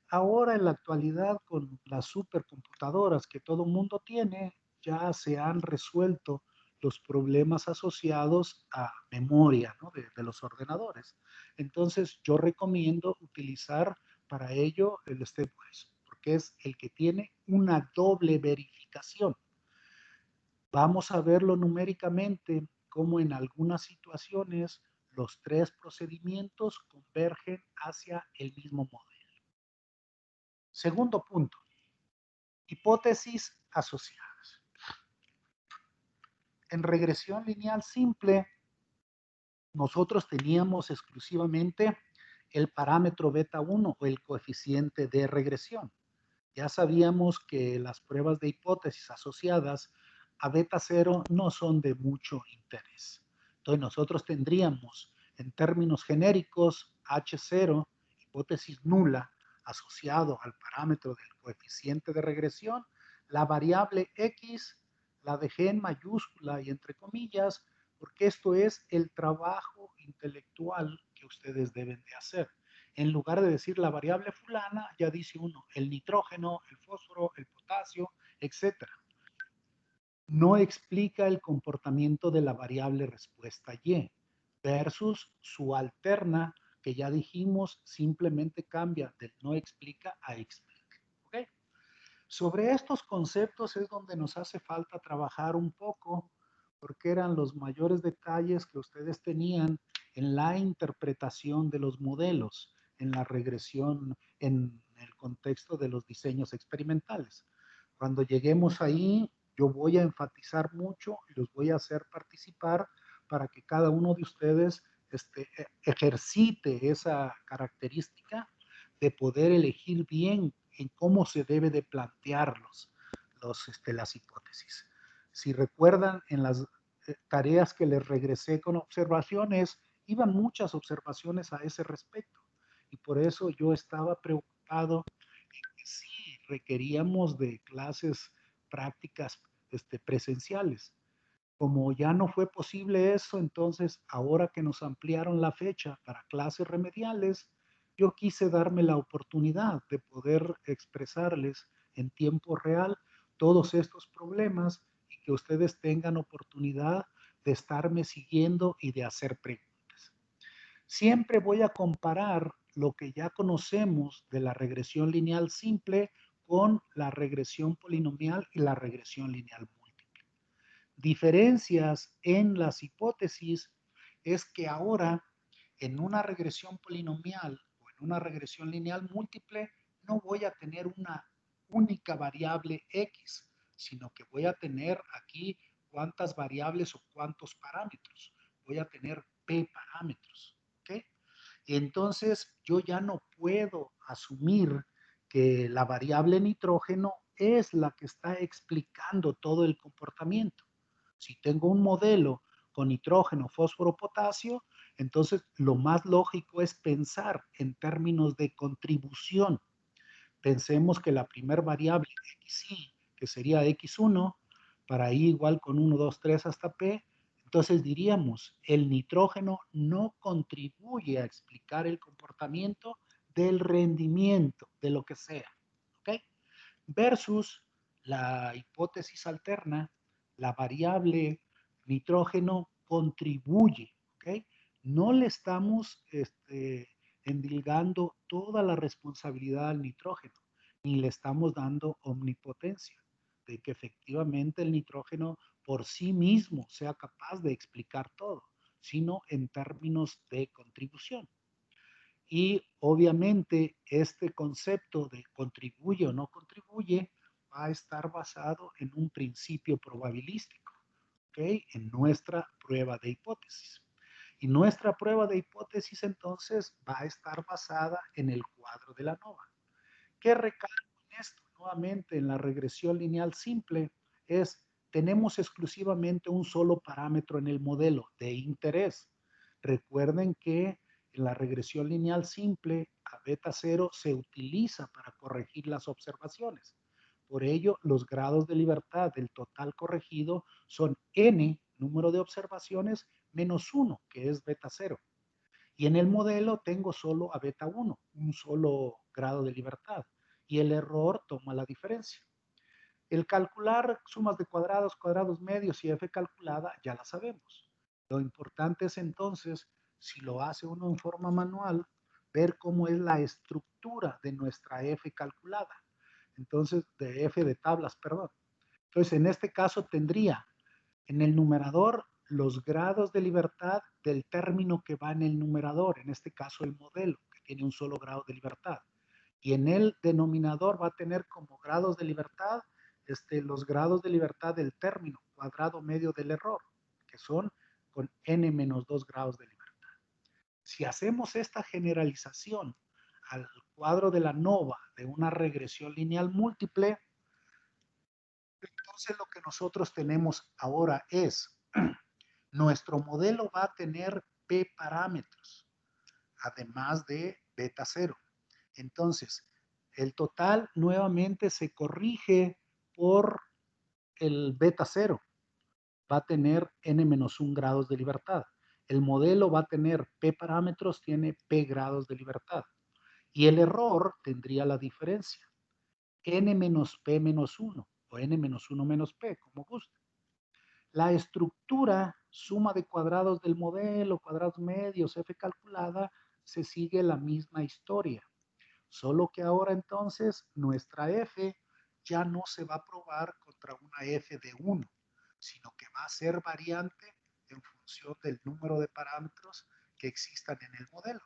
Ahora en la actualidad con las supercomputadoras que todo el mundo tiene, ya se han resuelto los problemas asociados a memoria, ¿no? de los ordenadores. Entonces yo recomiendo utilizar para ello el stepwise, porque es el que tiene una doble verificación. Vamos a verlo numéricamente como en algunas situaciones los tres procedimientos convergen hacia el mismo modelo. Segundo punto, hipótesis asociadas. En regresión lineal simple, nosotros teníamos exclusivamente el parámetro beta 1 o el coeficiente de regresión. Ya sabíamos que las pruebas de hipótesis asociadas a beta 0 no son de mucho interés. Entonces nosotros tendríamos en términos genéricos H0, hipótesis nula, asociado al parámetro del coeficiente de regresión, la variable X la dejé en mayúscula y entre comillas, porque esto es el trabajo intelectual que ustedes deben de hacer. En lugar de decir la variable fulana, ya dice uno el nitrógeno, el fósforo, el potasio, etc. No explica el comportamiento de la variable respuesta Y versus su alterna, que ya dijimos, simplemente cambia del no explica a explica. ¿Okay? Sobre estos conceptos es donde nos hace falta trabajar un poco, porque eran los mayores detalles que ustedes tenían en la interpretación de los modelos, en la regresión, en el contexto de los diseños experimentales. Cuando lleguemos ahí, yo voy a enfatizar mucho y los voy a hacer participar para que cada uno de ustedes ejercite esa característica de poder elegir bien en cómo se debe de plantear las hipótesis. Si recuerdan, en las tareas que les regresé con observaciones, iban muchas observaciones a ese respecto. Y por eso yo estaba preocupado en que sí requeríamos de clases prácticas presenciales. Como ya no fue posible eso, entonces ahora que nos ampliaron la fecha para clases remediales, yo quise darme la oportunidad de poder expresarles en tiempo real todos estos problemas y que ustedes tengan oportunidad de estarme siguiendo y de hacer preguntas. Siempre voy a comparar lo que ya conocemos de la regresión lineal simple con la regresión polinomial y la regresión lineal múltiple. Diferencias en las hipótesis es que ahora en una regresión polinomial o en una regresión lineal múltiple no voy a tener una única variable X, sino que voy a tener aquí cuántas variables o cuántos parámetros. Voy a tener P parámetros. ¿Ok? Entonces yo ya no puedo asumir que la variable nitrógeno es la que está explicando todo el comportamiento. Si tengo un modelo con nitrógeno, fósforo, potasio, entonces lo más lógico es pensar en términos de contribución. Pensemos que la primer variable xi, que sería x1, para i igual con 1, 2, 3 hasta p, entonces diríamos, el nitrógeno no contribuye a explicar el comportamiento del rendimiento, de lo que sea. ¿Ok? Versus la hipótesis alterna, la variable nitrógeno contribuye. ¿Ok? No le estamos endilgando toda la responsabilidad al nitrógeno, ni le estamos dando omnipotencia, de que efectivamente el nitrógeno por sí mismo sea capaz de explicar todo, sino en términos de contribución. Y obviamente este concepto de contribuye o no contribuye va a estar basado en un principio probabilístico, ¿ok? En nuestra prueba de hipótesis. Y nuestra prueba de hipótesis entonces va a estar basada en el cuadro de la ANOVA. ¿Qué recalco en esto? Nuevamente, en la regresión lineal simple es, tenemos exclusivamente un solo parámetro en el modelo de interés. Recuerden que en la regresión lineal simple, a beta 0 se utiliza para corregir las observaciones. Por ello, los grados de libertad del total corregido son n, número de observaciones, menos 1, que es beta 0. Y en el modelo tengo solo a beta 1, un solo grado de libertad. Y el error toma la diferencia. El calcular sumas de cuadrados, cuadrados medios y f calculada ya la sabemos. Lo importante es entonces, si lo hace uno en forma manual, ver cómo es la estructura de nuestra f calculada. Entonces, de f de tablas, perdón. Entonces, en este caso tendría en el numerador los grados de libertad del término que va en el numerador, en este caso el modelo, que tiene un solo grado de libertad. Y en el denominador va a tener como grados de libertad los grados de libertad del término, cuadrado medio del error, que son con n menos 2 grados de libertad. Si hacemos esta generalización al cuadro de la ANOVA de una regresión lineal múltiple, entonces lo que nosotros tenemos ahora es, nuestro modelo va a tener p parámetros, además de beta 0. Entonces, el total nuevamente se corrige por el beta 0. Va a tener n-1 grados de libertad. El modelo va a tener p parámetros, tiene p grados de libertad. Y el error tendría la diferencia. n-p-1 o n-1 menos p, como guste. La estructura, suma de cuadrados del modelo, cuadrados medios, f calculada, se sigue la misma historia. Solo que ahora entonces nuestra f ya no se va a probar contra una f de 1, sino que va a ser variante en función del número de parámetros que existan en el modelo.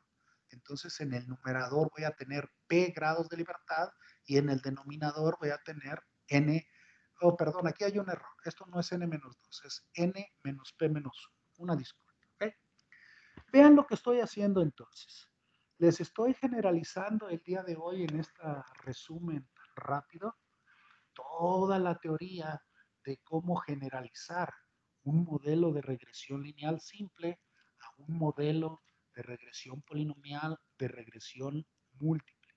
Entonces en el numerador voy a tener p grados de libertad y en el denominador voy a tener n. Oh, perdón, aquí hay un error. Esto no es n-2, es n menos p-1. Una disculpa. ¿Okay? Vean lo que estoy haciendo entonces. Les estoy generalizando el día de hoy en este resumen rápido toda la teoría de cómo generalizar un modelo de regresión lineal simple a un modelo de regresión polinomial, de regresión múltiple.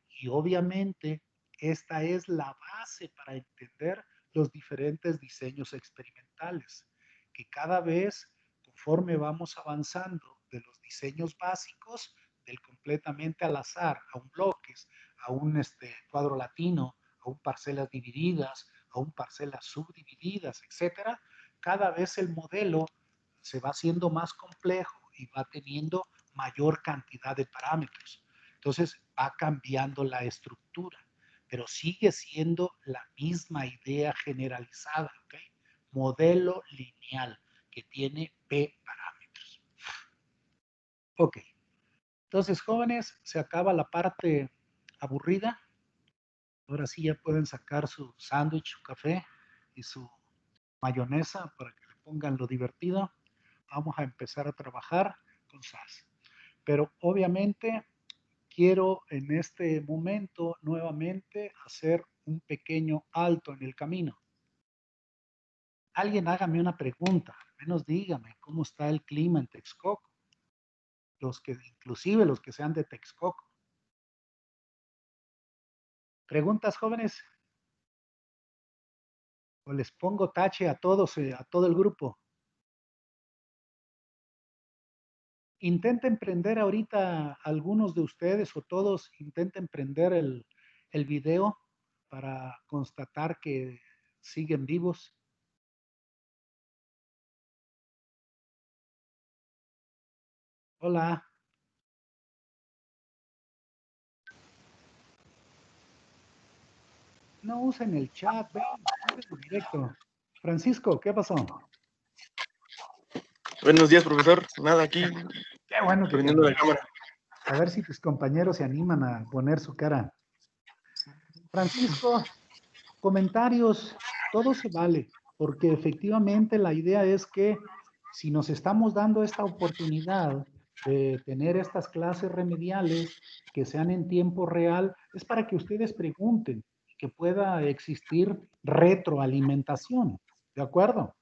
Y obviamente esta es la base para entender los diferentes diseños experimentales, que cada vez, conforme vamos avanzando de los diseños básicos, del completamente al azar, a un bloques, a un cuadro latino, a un parcelas divididas, a un parcelas subdivididas, etcétera, cada vez el modelo se va haciendo más complejo y va teniendo mayor cantidad de parámetros. Entonces va cambiando la estructura, pero sigue siendo la misma idea generalizada, ¿ok? Modelo lineal que tiene P parámetros. Ok, entonces jóvenes, se acaba la parte aburrida. Ahora sí ya pueden sacar su sándwich, su café y su mayonesa para que le pongan lo divertido. Vamos a empezar a trabajar con SAS. Pero obviamente quiero en este momento nuevamente hacer un pequeño alto en el camino. Alguien hágame una pregunta, al menos dígame cómo está el clima en Texcoco. Inclusive los que sean de Texcoco. ¿Preguntas, jóvenes? O les pongo tache a todos, a todo el grupo. Intenten prender ahorita, algunos de ustedes o todos, intenten prender el video para constatar que siguen vivos. Hola. No usen el chat, ven directo. Francisco, ¿qué pasó? Buenos días, profesor. Nada, aquí. Qué bueno que prendiendo la cámara. A ver si tus compañeros se animan a poner su cara. Francisco, comentarios, todo se vale, porque efectivamente la idea es que si nos estamos dando esta oportunidad de tener estas clases remediales que sean en tiempo real, es para que ustedes pregunten, que pueda existir retroalimentación, ¿de acuerdo?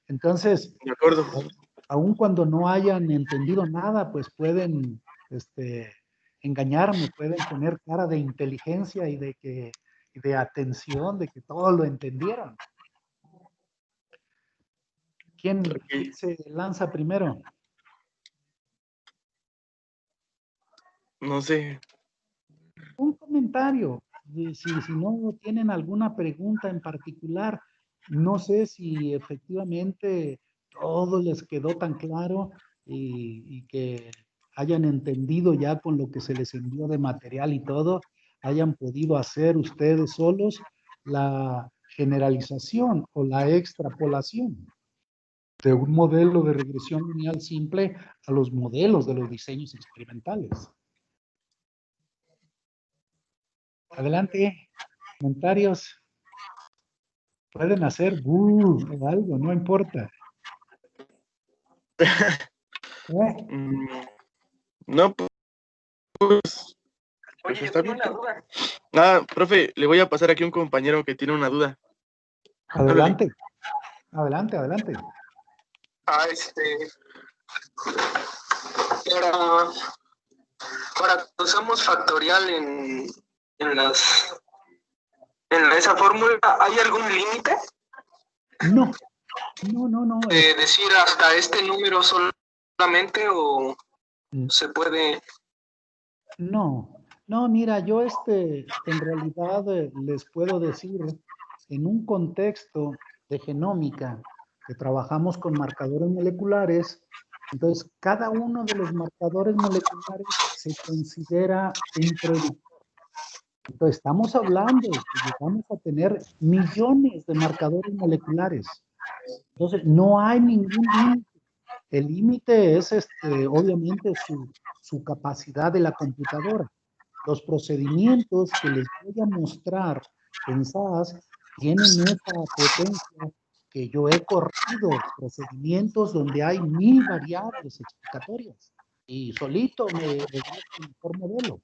Entonces, De acuerdo. aun cuando no hayan entendido nada, pues pueden engañarme, pueden poner cara de inteligencia y de atención, de que todo lo entendieron. ¿Quién se lanza primero? No sé. Un comentario. Si no tienen alguna pregunta en particular, no sé si efectivamente todo les quedó tan claro y que hayan entendido ya con lo que se les envió de material y todo, hayan podido hacer ustedes solos la generalización o la extrapolación. de un modelo de regresión lineal simple a los modelos de los diseños experimentales. Adelante, comentarios. Pueden hacer o algo, no importa. No, pues está bien. Profe, le voy a pasar aquí a un compañero que tiene una duda. Adelante. Adelante, adelante. Para que usamos factorial en esa fórmula, ¿hay algún límite? No. Decir hasta este número solamente o se puede. No, mira, yo en realidad les puedo decir, en un contexto de genómica, que trabajamos con marcadores moleculares, entonces cada uno de los marcadores moleculares se considera un predictor. Entonces estamos hablando de que vamos a tener millones de marcadores moleculares. Entonces no hay ningún límite. El límite es obviamente su capacidad de la computadora. Los procedimientos que les voy a mostrar en SAS tienen esa potencia que yo he corrido procedimientos donde hay 1000 variables explicatorias y solito me regreso el mejor modelo.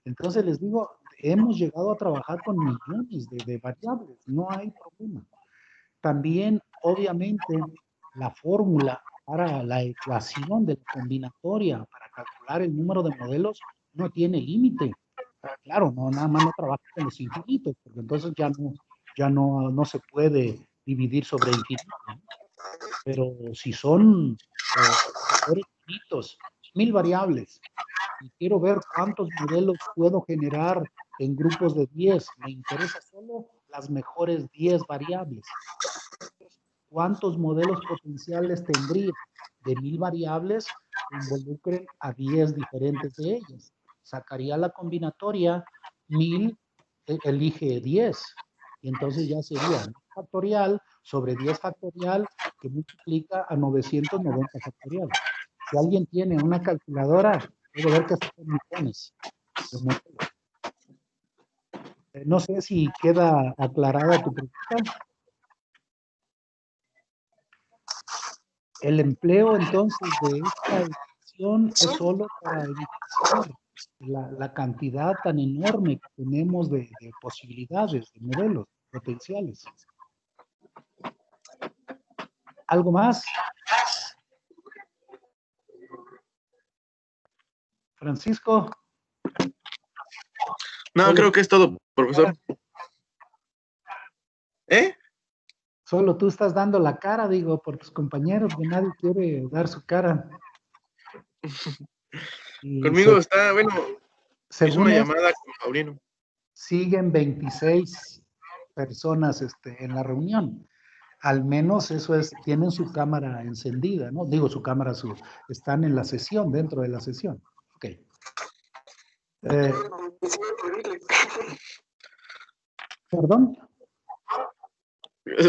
Entonces les digo, hemos llegado a trabajar con millones de variables, no hay problema. También, obviamente, la fórmula para la ecuación de la combinatoria para calcular el número de modelos no tiene límite. Claro, nada más no trabaja con los infinitos, porque entonces ya no se puede dividir sobre infinitos, ¿no? Pero si son infinitos, 1000 variables, y quiero ver cuántos modelos puedo generar en grupos de 10, me interesa solo las mejores 10 variables. ¿Cuántos modelos potenciales tendría de 1000 variables que involucren a 10 diferentes de ellas? Sacaría la combinatoria 1000, elige 10. Y entonces ya sería factorial sobre 10 factorial que multiplica a 990 factorial. Si alguien tiene una calculadora, puede ver que son millones de modelos. No sé si queda aclarada tu pregunta. El empleo entonces de esta ecuación es solo para evitar la cantidad tan enorme que tenemos de posibilidades, de modelos potenciales. ¿Algo más? Francisco. No, creo que es todo, profesor. Solo tú estás dando la cara, digo, por tus compañeros, que nadie quiere dar su cara. Conmigo está, bueno, hizo una según llamada con Paulino. Siguen 26 personas en la reunión. Al menos eso es, tienen su cámara encendida, ¿no? Digo, su cámara, están en la sesión, dentro de la sesión. Ok. ¿Perdón?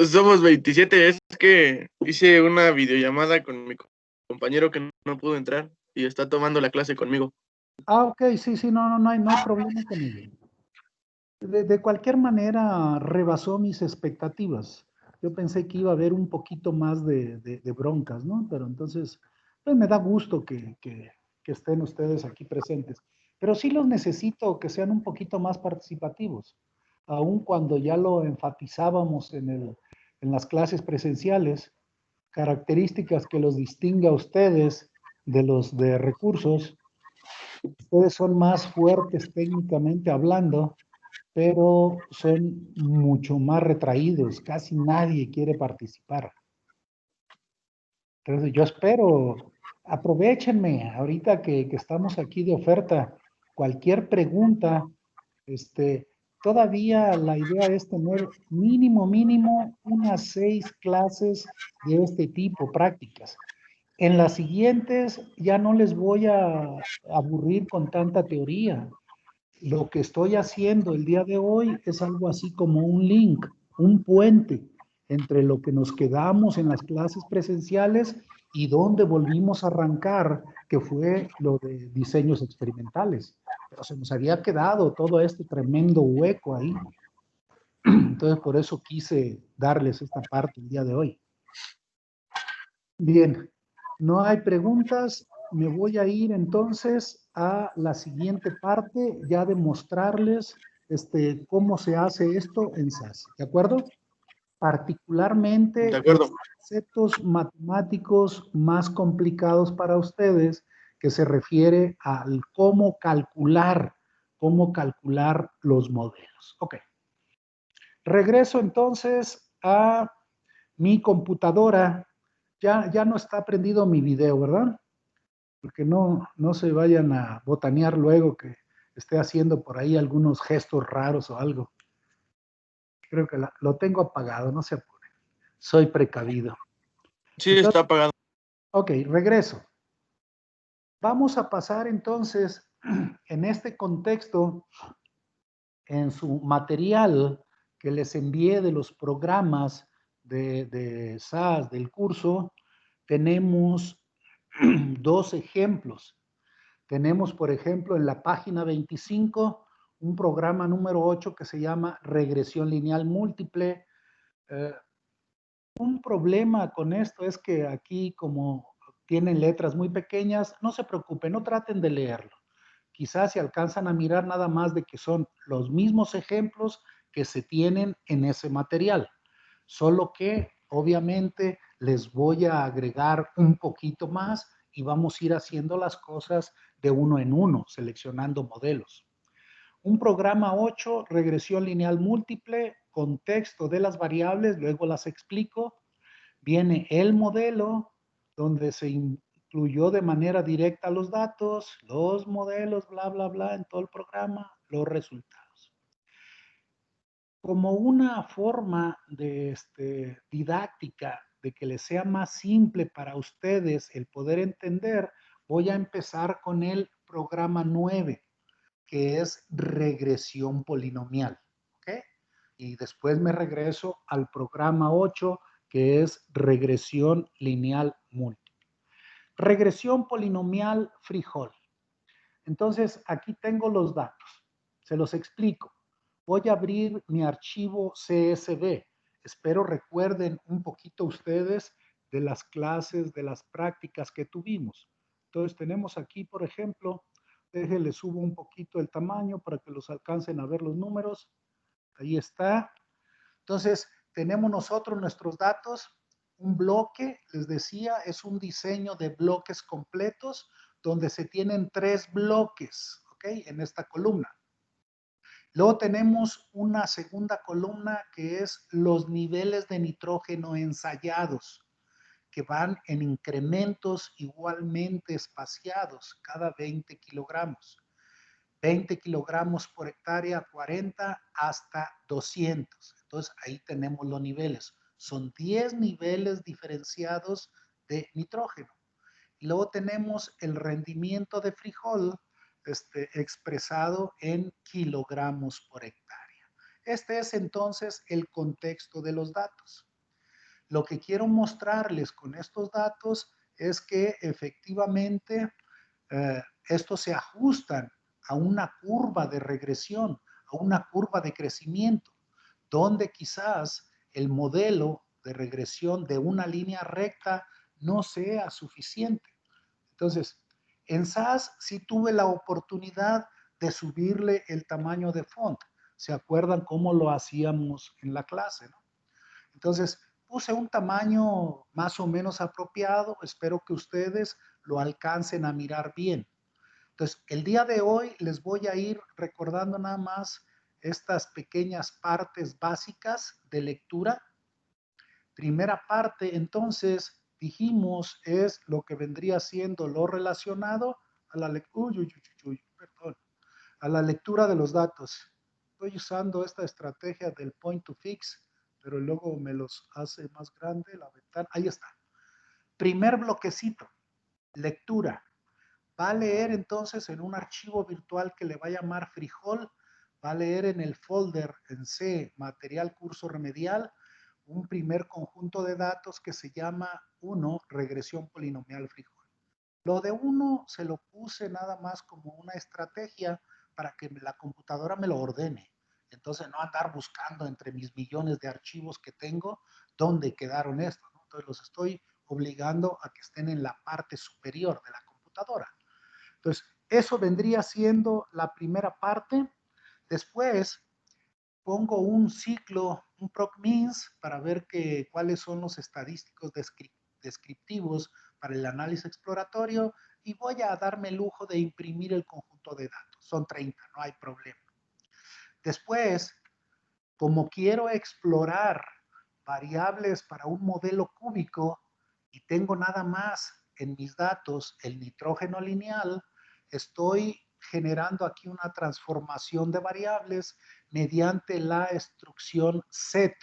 Somos 27, es que hice una videollamada con mi compañero que no pudo entrar y está tomando la clase conmigo. Ah, ok, sí, no hay problema con ello. De cualquier manera, rebasó mis expectativas. Yo pensé que iba a haber un poquito más de broncas, ¿no? Pero entonces, pues me da gusto que estén ustedes aquí presentes. Pero sí los necesito que sean un poquito más participativos. Aun cuando ya lo enfatizábamos en las clases presenciales, características que los distingue a ustedes de los de recursos. Ustedes son más fuertes técnicamente hablando, pero son mucho más retraídos, casi nadie quiere participar. Entonces yo espero, aprovechenme ahorita que estamos aquí de oferta, cualquier pregunta, todavía la idea es tener mínimo unas 6 clases de este tipo, prácticas. En las siguientes ya no les voy a aburrir con tanta teoría. Lo que estoy haciendo el día de hoy es algo así como un link, un puente entre lo que nos quedamos en las clases presenciales y donde volvimos a arrancar, que fue lo de diseños experimentales. Pero se nos había quedado todo este tremendo hueco ahí. Entonces, por eso quise darles esta parte el día de hoy. Bien, no hay preguntas. Me voy a ir entonces a la siguiente parte, ya de mostrarles cómo se hace esto en SAS. ¿De acuerdo? Particularmente De los acuerdo. conceptos matemáticos más complicados para ustedes, que se refiere al cómo calcular los modelos. Ok. Regreso entonces a mi computadora. Ya no está prendido mi video, ¿verdad? Porque no se vayan a botanear luego que esté haciendo por ahí algunos gestos raros o algo. Creo que lo tengo apagado, no se apuren. Soy precavido. Sí, Entonces, está apagado. ok, regreso. Vamos a pasar entonces en este contexto, en su material que les envié de los programas de SAS del curso, tenemos dos ejemplos. Tenemos, por ejemplo, en la página 25, un programa número 8 que se llama regresión lineal múltiple. Un problema con esto es que aquí, como tienen letras muy pequeñas, no se preocupen, no traten de leerlo. Quizás se alcanzan a mirar nada más de que son los mismos ejemplos que se tienen en ese material, solo que obviamente les voy a agregar un poquito más y vamos a ir haciendo las cosas de uno en uno, seleccionando modelos. Un programa 8, regresión lineal múltiple, contexto de las variables, luego las explico. Viene el modelo, donde se incluyó de manera directa los datos, los modelos, bla, bla, bla, en todo el programa, los resultados. Como una forma de didáctica, de que les sea más simple para ustedes el poder entender, voy a empezar con el programa 9, que es regresión polinomial. ¿Ok? Y después me regreso al programa 8, que es regresión lineal múltiple. Regresión polinomial frijol. Entonces, aquí tengo los datos. Se los explico. Voy a abrir mi archivo CSV. Espero recuerden un poquito ustedes de las clases, de las prácticas que tuvimos. Entonces, tenemos aquí, por ejemplo, déjenle subo un poquito el tamaño para que los alcancen a ver los números. Ahí está. Entonces, tenemos nosotros nuestros datos. Un bloque, les decía, es un diseño de bloques completos donde se tienen 3 bloques, ¿ok? En esta columna. Luego tenemos una segunda columna que es los niveles de nitrógeno ensayados, que van en incrementos igualmente espaciados cada 20 kilogramos. 20 kilogramos por hectárea, 40 hasta 200. Entonces, ahí tenemos los niveles. Son 10 niveles diferenciados de nitrógeno. Y luego tenemos el rendimiento de frijol expresado en kilogramos por hectárea. Este es entonces el contexto de los datos. Lo que quiero mostrarles con estos datos es que efectivamente estos se ajustan a una curva de regresión, a una curva de crecimiento, donde quizás el modelo de regresión de una línea recta no sea suficiente. Entonces, en SAS sí tuve la oportunidad de subirle el tamaño de font. ¿Se acuerdan cómo lo hacíamos en la clase, no? Entonces, puse un tamaño más o menos apropiado. Espero que ustedes lo alcancen a mirar bien. Entonces, el día de hoy les voy a ir recordando nada más estas pequeñas partes básicas de lectura. Primera parte, entonces, dijimos, es lo que vendría siendo lo relacionado a la lectura, a la lectura de los datos. Estoy usando esta estrategia del point to fix, pero luego me los hace más grande la ventana. Ahí está. Primer bloquecito, lectura. Va a leer entonces en un archivo virtual que le va a llamar frijol, va a leer en el folder en C, material curso remedial, un primer conjunto de datos que se llama 1, regresión polinomial frijol. Lo de 1 se lo puse nada más como una estrategia para que la computadora me lo ordene. Entonces no andar buscando entre mis millones de archivos que tengo dónde quedaron estos, ¿no? Entonces los estoy obligando a que estén en la parte superior de la computadora. Entonces, eso vendría siendo la primera parte. Después pongo un ciclo, un procmins, para ver cuáles son los estadísticos descriptivos para el análisis exploratorio, y voy a darme el lujo de imprimir el conjunto de datos. Son 30, no hay problema. Después, como quiero explorar variables para un modelo cúbico y tengo nada más en mis datos el nitrógeno lineal, estoy generando aquí una transformación de variables mediante la instrucción set.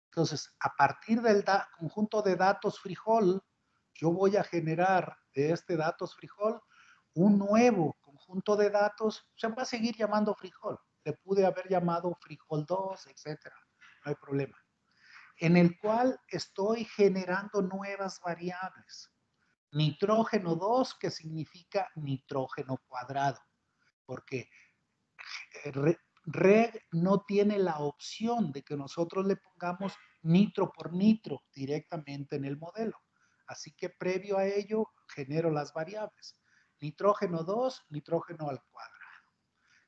Entonces, a partir del conjunto de datos frijol, yo voy a generar de este datos frijol un nuevo conjunto de datos. Se va a seguir llamando frijol. Le pude haber llamado frijol 2, etcétera. No hay problema. En el cual estoy generando nuevas variables. Nitrógeno 2, que significa nitrógeno cuadrado, porque Reg no tiene la opción de que nosotros le pongamos nitro por nitro directamente en el modelo. Así que previo a ello genero las variables. Nitrógeno 2, nitrógeno al cuadrado.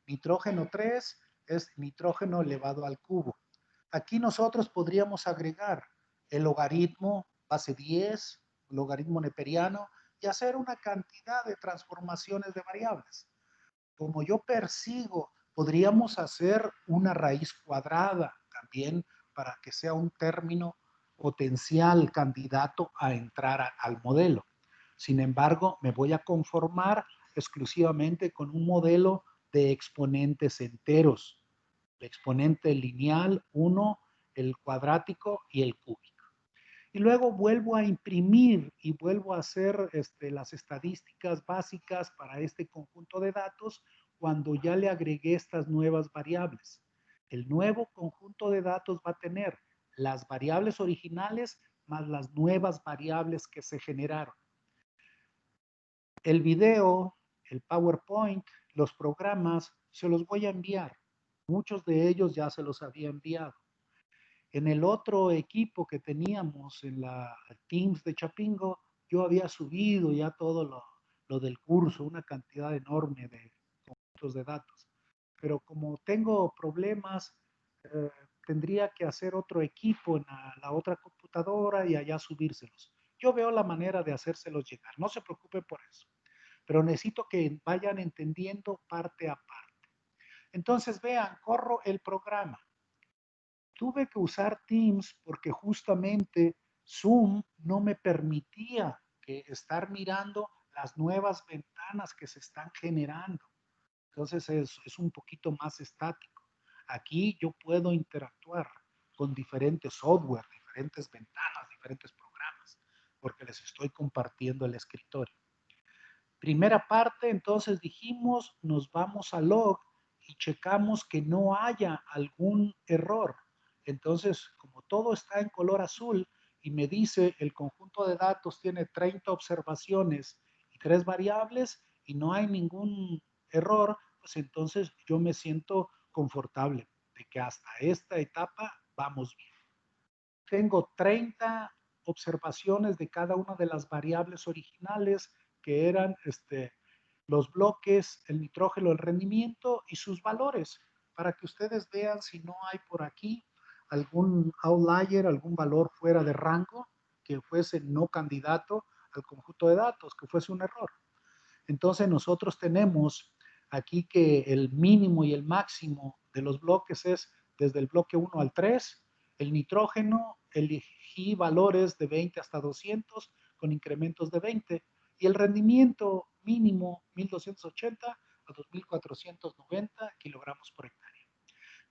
Nitrógeno 3 es nitrógeno elevado al cubo. Aquí nosotros podríamos agregar el logaritmo base 10, logaritmo neperiano, y hacer una cantidad de transformaciones de variables. Como yo persigo, podríamos hacer una raíz cuadrada también para que sea un término potencial candidato a entrar al modelo. Sin embargo, me voy a conformar exclusivamente con un modelo de exponentes enteros. El exponente lineal, 1, el cuadrático y el cúbico. Y luego vuelvo a imprimir y vuelvo a hacer las estadísticas básicas para este conjunto de datos cuando ya le agregué estas nuevas variables. El nuevo conjunto de datos va a tener las variables originales más las nuevas variables que se generaron. El video, el PowerPoint, los programas, se los voy a enviar. Muchos de ellos ya se los había enviado. En el otro equipo que teníamos en la Teams de Chapingo, yo había subido ya todo lo del curso, una cantidad enorme de conjuntos de datos. Pero como tengo problemas, tendría que hacer otro equipo en la otra computadora y allá subírselos. Yo veo la manera de hacérselos llegar, no se preocupe por eso. Pero necesito que vayan entendiendo parte a parte. Entonces, vean, corro el programa. Tuve que usar Teams porque justamente Zoom no me permitía estar mirando las nuevas ventanas que se están generando. Entonces es un poquito más estático. Aquí yo puedo interactuar con diferentes software, diferentes ventanas, diferentes programas, porque les estoy compartiendo el escritorio. Primera parte, entonces dijimos, nos vamos a log y checamos que no haya algún error. Entonces, como todo está en color azul y me dice el conjunto de datos tiene 30 observaciones y 3 variables y no hay ningún error, pues entonces yo me siento confortable de que hasta esta etapa vamos bien. Tengo 30 observaciones de cada una de las variables originales que eran los bloques, el nitrógeno, el rendimiento y sus valores, para que ustedes vean si no hay por aquí algún outlier, algún valor fuera de rango que fuese no candidato al conjunto de datos, que fuese un error. Entonces nosotros tenemos aquí que el mínimo y el máximo de los bloques es desde el bloque 1 al 3, el nitrógeno elegí valores de 20 hasta 200 con incrementos de 20 y el rendimiento mínimo 1280 a 2490 kilogramos por hectárea.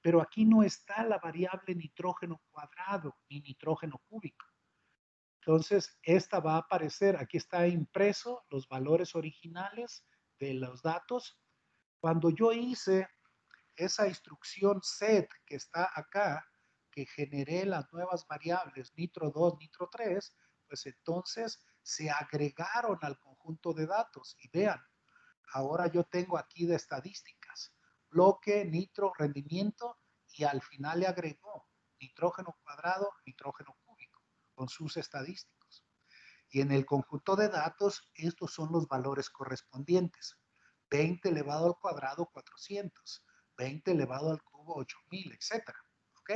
Pero aquí no está la variable nitrógeno cuadrado ni nitrógeno cúbico. Entonces, esta va a aparecer, aquí está impreso los valores originales de los datos. Cuando yo hice esa instrucción set que está acá, que generé las nuevas variables nitro 2, nitro 3, pues entonces se agregaron al conjunto de datos. Y vean, ahora yo tengo aquí de estadísticas, bloque, nitro, rendimiento, y al final le agregó nitrógeno cuadrado, nitrógeno cúbico, con sus estadísticos. Y en el conjunto de datos, estos son los valores correspondientes. 20 elevado al cuadrado, 400. 20 elevado al cubo, 8000, etc. ¿Ok?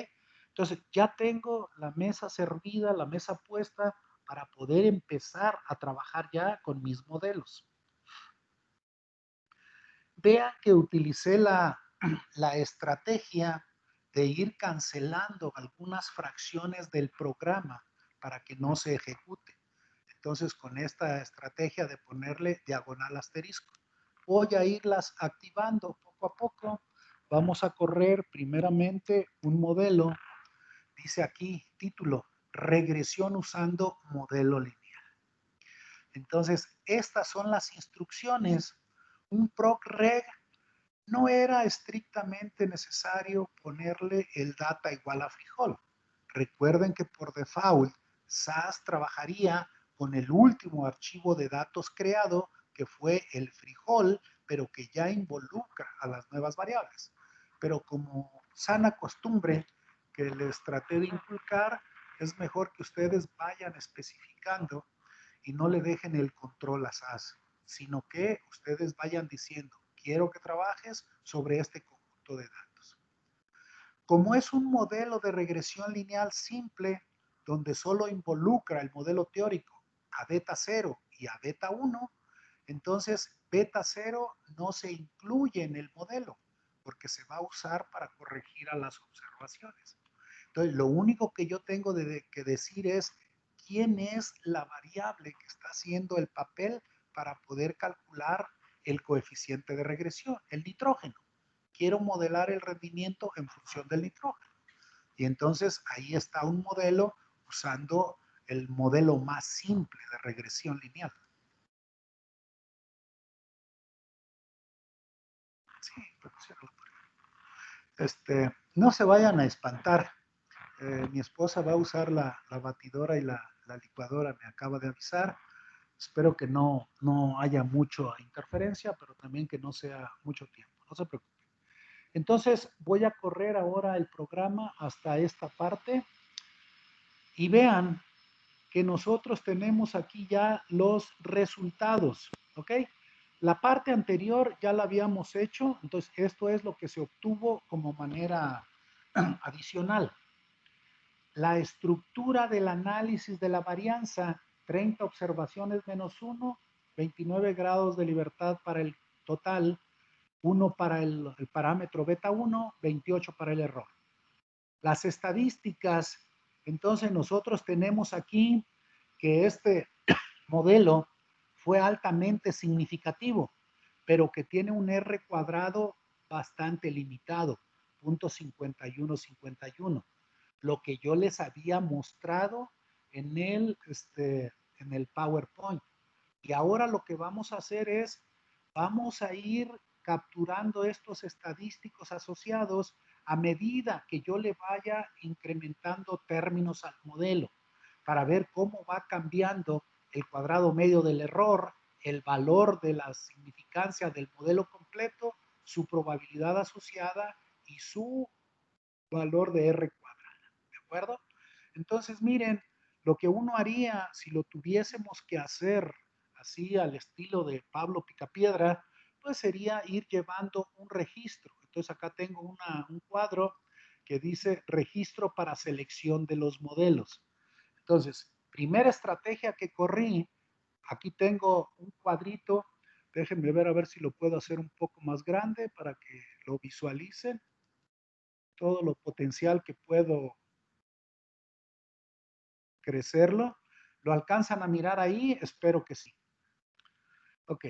Entonces, ya tengo la mesa servida, la mesa puesta para poder empezar a trabajar ya con mis modelos. Vean que utilicé la estrategia de ir cancelando algunas fracciones del programa para que no se ejecute. Entonces, con esta estrategia de ponerle diagonal asterisco, voy a irlas activando poco a poco. Vamos a correr primeramente un modelo. Dice aquí, título, regresión usando modelo lineal. Entonces, estas son las instrucciones. Un procreg no era estrictamente necesario ponerle el data igual a frijol. Recuerden que por default, SAS trabajaría con el último archivo de datos creado, que fue el frijol, pero que ya involucra a las nuevas variables. Pero como sana costumbre que les traté de inculcar, es mejor que ustedes vayan especificando y no le dejen el control a SAS, sino que ustedes vayan diciendo, quiero que trabajes sobre este conjunto de datos. Como es un modelo de regresión lineal simple, donde solo involucra el modelo teórico a beta 0 y a beta 1, entonces beta 0 no se incluye en el modelo, porque se va a usar para corregir a las observaciones. Entonces, lo único que yo tengo que decir es quién es la variable que está haciendo el papel para poder calcular el coeficiente de regresión, el nitrógeno. Quiero modelar el rendimiento en función del nitrógeno. Y entonces ahí está un modelo usando el modelo más simple de regresión lineal. Sí, no se vayan a espantar. Mi esposa va a usar la batidora y la licuadora, me acaba de avisar. Espero que no haya mucha interferencia, pero también que no sea mucho tiempo. No se preocupen. Entonces, voy a correr ahora el programa hasta esta parte y vean que nosotros tenemos aquí ya los resultados, ¿ok? La parte anterior ya la habíamos hecho, entonces esto es lo que se obtuvo como manera adicional. La estructura del análisis de la varianza, 30 observaciones menos 1, 29 grados de libertad para el total, 1 para el parámetro beta 1, 28 para el error. Las estadísticas, entonces nosotros tenemos aquí que este modelo fue altamente significativo, pero que tiene un R cuadrado bastante limitado, 0.5151. Lo que yo les había mostrado en el PowerPoint. Y ahora lo que vamos a hacer es, vamos a ir capturando estos estadísticos asociados a medida que yo le vaya incrementando términos al modelo, para ver cómo va cambiando el cuadrado medio del error, el valor de la significancia del modelo completo, su probabilidad asociada y su valor de R cuadrado. ¿De acuerdo? Entonces, miren, lo que uno haría si lo tuviésemos que hacer así al estilo de Pablo Picapiedra, pues sería ir llevando un registro. Entonces acá tengo un cuadro que dice registro para selección de los modelos. Entonces, primera estrategia que corrí, aquí tengo un cuadrito, déjenme ver a ver si lo puedo hacer un poco más grande para que lo visualicen, todo lo potencial que puedo crecerlo. ¿Lo alcanzan a mirar ahí? Espero que sí. Ok.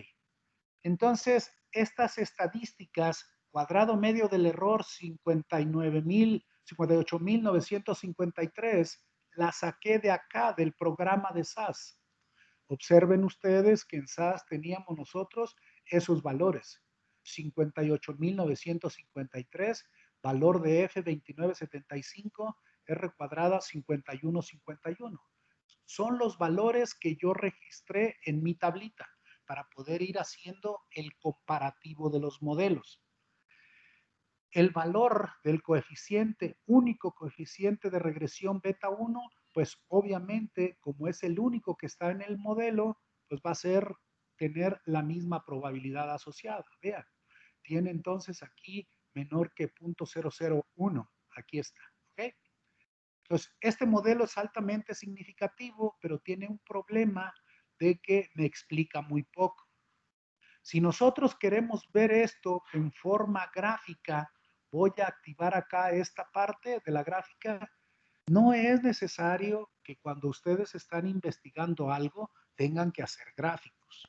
Entonces, estas estadísticas, cuadrado medio del error 58.953, la saqué de acá, del programa de SAS. Observen ustedes que en SAS teníamos nosotros esos valores. 58.953, valor de F2975, R cuadrada 51, 51. Son los valores que yo registré en mi tablita para poder ir haciendo el comparativo de los modelos. El valor del coeficiente, único coeficiente de regresión beta 1, pues obviamente como es el único que está en el modelo, pues va a tener la misma probabilidad asociada. Vean, tiene entonces aquí menor que 0.001. Aquí está, ¿ok? Entonces, este modelo es altamente significativo, pero tiene un problema de que me explica muy poco. Si nosotros queremos ver esto en forma gráfica, voy a activar acá esta parte de la gráfica. No es necesario que cuando ustedes están investigando algo tengan que hacer gráficos.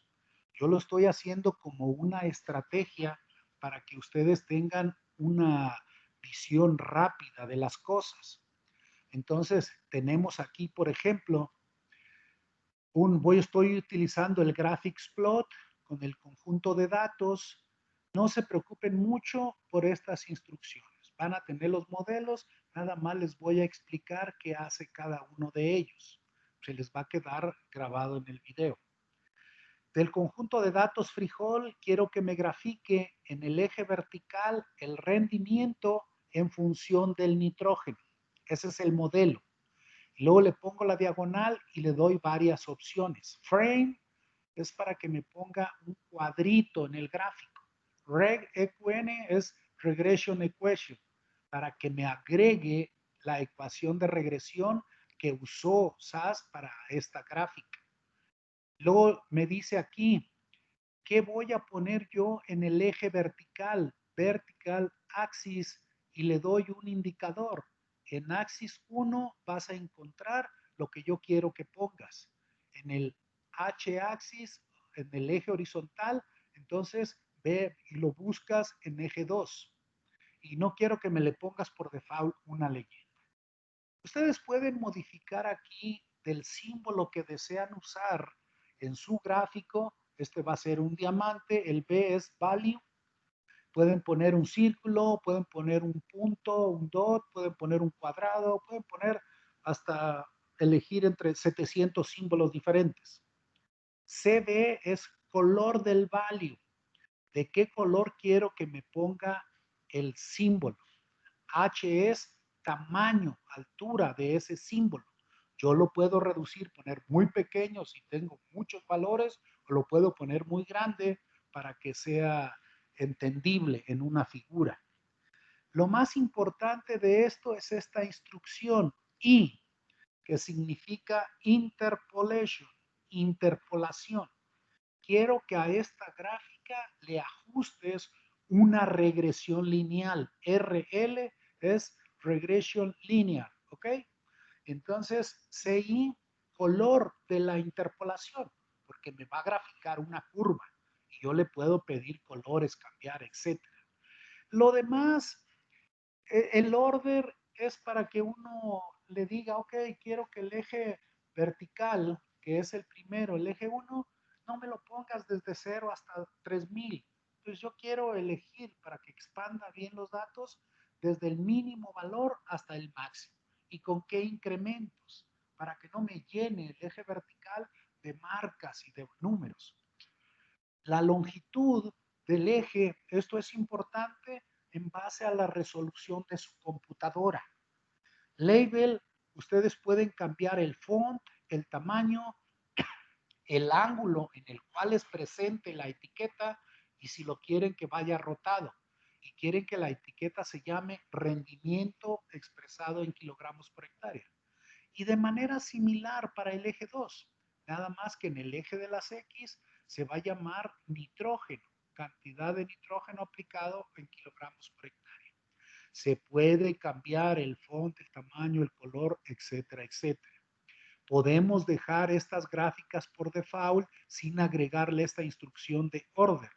Yo lo estoy haciendo como una estrategia para que ustedes tengan una visión rápida de las cosas. Entonces, tenemos aquí, por ejemplo, estoy utilizando el Graphics Plot con el conjunto de datos. No se preocupen mucho por estas instrucciones. Van a tener los modelos, nada más les voy a explicar qué hace cada uno de ellos. Se les va a quedar grabado en el video. Del conjunto de datos frijol, quiero que me grafique en el eje vertical el rendimiento en función del nitrógeno. Ese es el modelo. Luego le pongo la diagonal y le doy varias opciones. Frame es para que me ponga un cuadrito en el gráfico. RegEqn es Regression Equation, para que me agregue la ecuación de regresión que usó SAS para esta gráfica. Luego me dice aquí, ¿qué voy a poner yo en el eje vertical? Vertical Axis, y le doy un indicador. En Axis 1 vas a encontrar lo que yo quiero que pongas. En el H-Axis, en el eje horizontal, entonces ve y lo buscas en eje 2. Y no quiero que me le pongas por default una leyenda. Ustedes pueden modificar aquí del símbolo que desean usar en su gráfico. Este va a ser un diamante, el B es value. Pueden poner un círculo, pueden poner un punto, un dot, pueden poner un cuadrado, pueden poner hasta elegir entre 700 símbolos diferentes. CB es color del value. ¿De qué color quiero que me ponga el símbolo? H es tamaño, altura de ese símbolo. Yo lo puedo reducir, poner muy pequeño si tengo muchos valores, o lo puedo poner muy grande para que sea entendible en una figura. Lo más importante de esto es esta instrucción I, que significa interpolation, interpolación. Quiero que a esta gráfica le ajustes una regresión lineal. RL es regression linear, ¿ok? Entonces, CI, color de la interpolación, porque me va a graficar una curva y yo le puedo pedir colores, cambiar, etc. Lo demás, el order es para que uno le diga, ok, quiero que el eje vertical, que es el primero, el eje 1, no me lo pongas desde 0 hasta 3000. Entonces yo quiero elegir para que expanda bien los datos desde el mínimo valor hasta el máximo. ¿Y con qué incrementos? Para que no me llene el eje vertical de marcas y de números. La longitud del eje, esto es importante en base a la resolución de su computadora. Label, ustedes pueden cambiar el font, el tamaño, el ángulo en el cual es presente la etiqueta y si lo quieren que vaya rotado y quieren que la etiqueta se llame rendimiento expresado en kilogramos por hectárea. Y de manera similar para el eje 2, nada más que en el eje de las X se va a llamar nitrógeno, cantidad de nitrógeno aplicado en kilogramos por hectárea. Se puede cambiar el font, el tamaño, el color, etcétera, etcétera. Podemos dejar estas gráficas por default sin agregarle esta instrucción de order.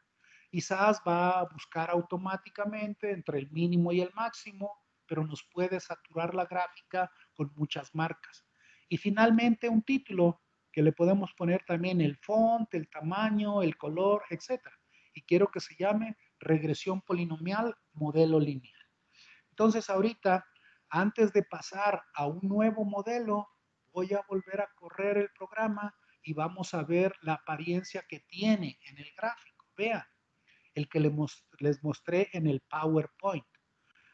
Y SAS va a buscar automáticamente entre el mínimo y el máximo, pero nos puede saturar la gráfica con muchas marcas. Y finalmente un título que le podemos poner también el font, el tamaño, el color, etc. Y quiero que se llame regresión polinomial modelo lineal. Entonces ahorita Antes de pasar a un nuevo modelo, voy a volver a correr el programa y vamos a ver la apariencia que tiene en el gráfico. Vean, el que les mostré en el PowerPoint.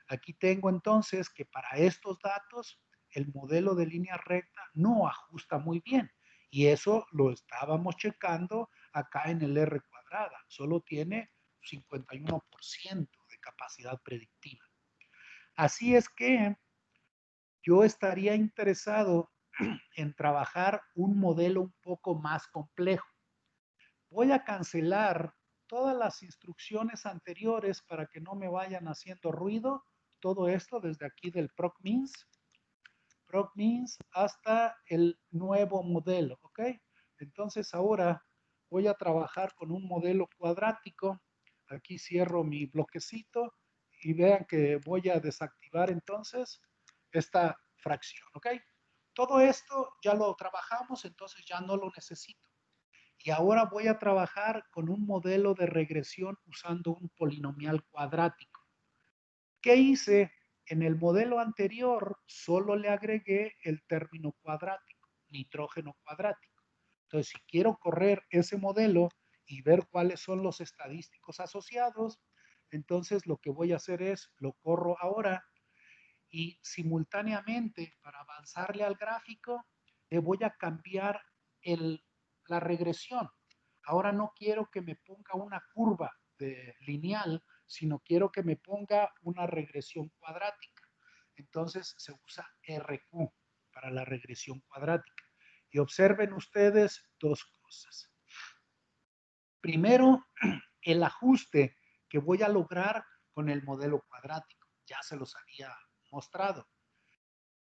Aquí tengo entonces que para estos datos el modelo de línea recta no ajusta muy bien. Y eso lo estábamos checando acá en el R cuadrada. Solo tiene 51% de capacidad predictiva. Así es que yo estaría interesado en trabajar un modelo un poco más complejo. Voy a cancelar todas las instrucciones anteriores para que no me vayan haciendo ruido. Todo esto desde aquí del procmins hasta el nuevo modelo, ¿ok? Entonces ahora voy a trabajar con un modelo cuadrático. Aquí cierro mi bloquecito y vean que voy a desactivar entonces esta fracción, ¿ok? Todo esto ya lo trabajamos, entonces ya no lo necesito. Y ahora voy a trabajar con un modelo de regresión usando un polinomial cuadrático. ¿Qué hice? En el modelo anterior solo le agregué el término cuadrático, nitrógeno cuadrático. Entonces, si quiero correr ese modelo y ver cuáles son los estadísticos asociados, entonces lo que voy a hacer es, lo corro ahora y simultáneamente, para avanzarle al gráfico, le voy a cambiar la regresión. Ahora no quiero que me ponga una curva lineal, sino quiero que me ponga una regresión cuadrática. Entonces se usa RQ para la regresión cuadrática. Y observen ustedes dos cosas. Primero, el ajuste que voy a lograr con el modelo cuadrático. Ya se los había mostrado.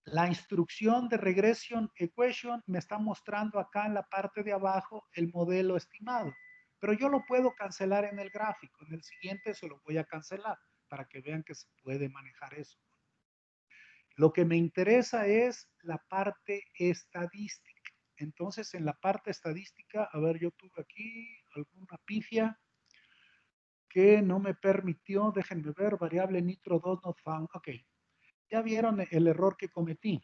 La instrucción de regression equation me está mostrando acá en la parte de abajo el modelo estimado, pero yo lo puedo cancelar en el gráfico. En el siguiente se lo voy a cancelar para que vean que se puede manejar eso. Lo que me interesa es la parte estadística. Entonces, en la parte estadística, a ver, yo tuve aquí alguna pifia que no me permitió, déjenme ver, variable nitro 2 not found. Ok, ya vieron el error que cometí.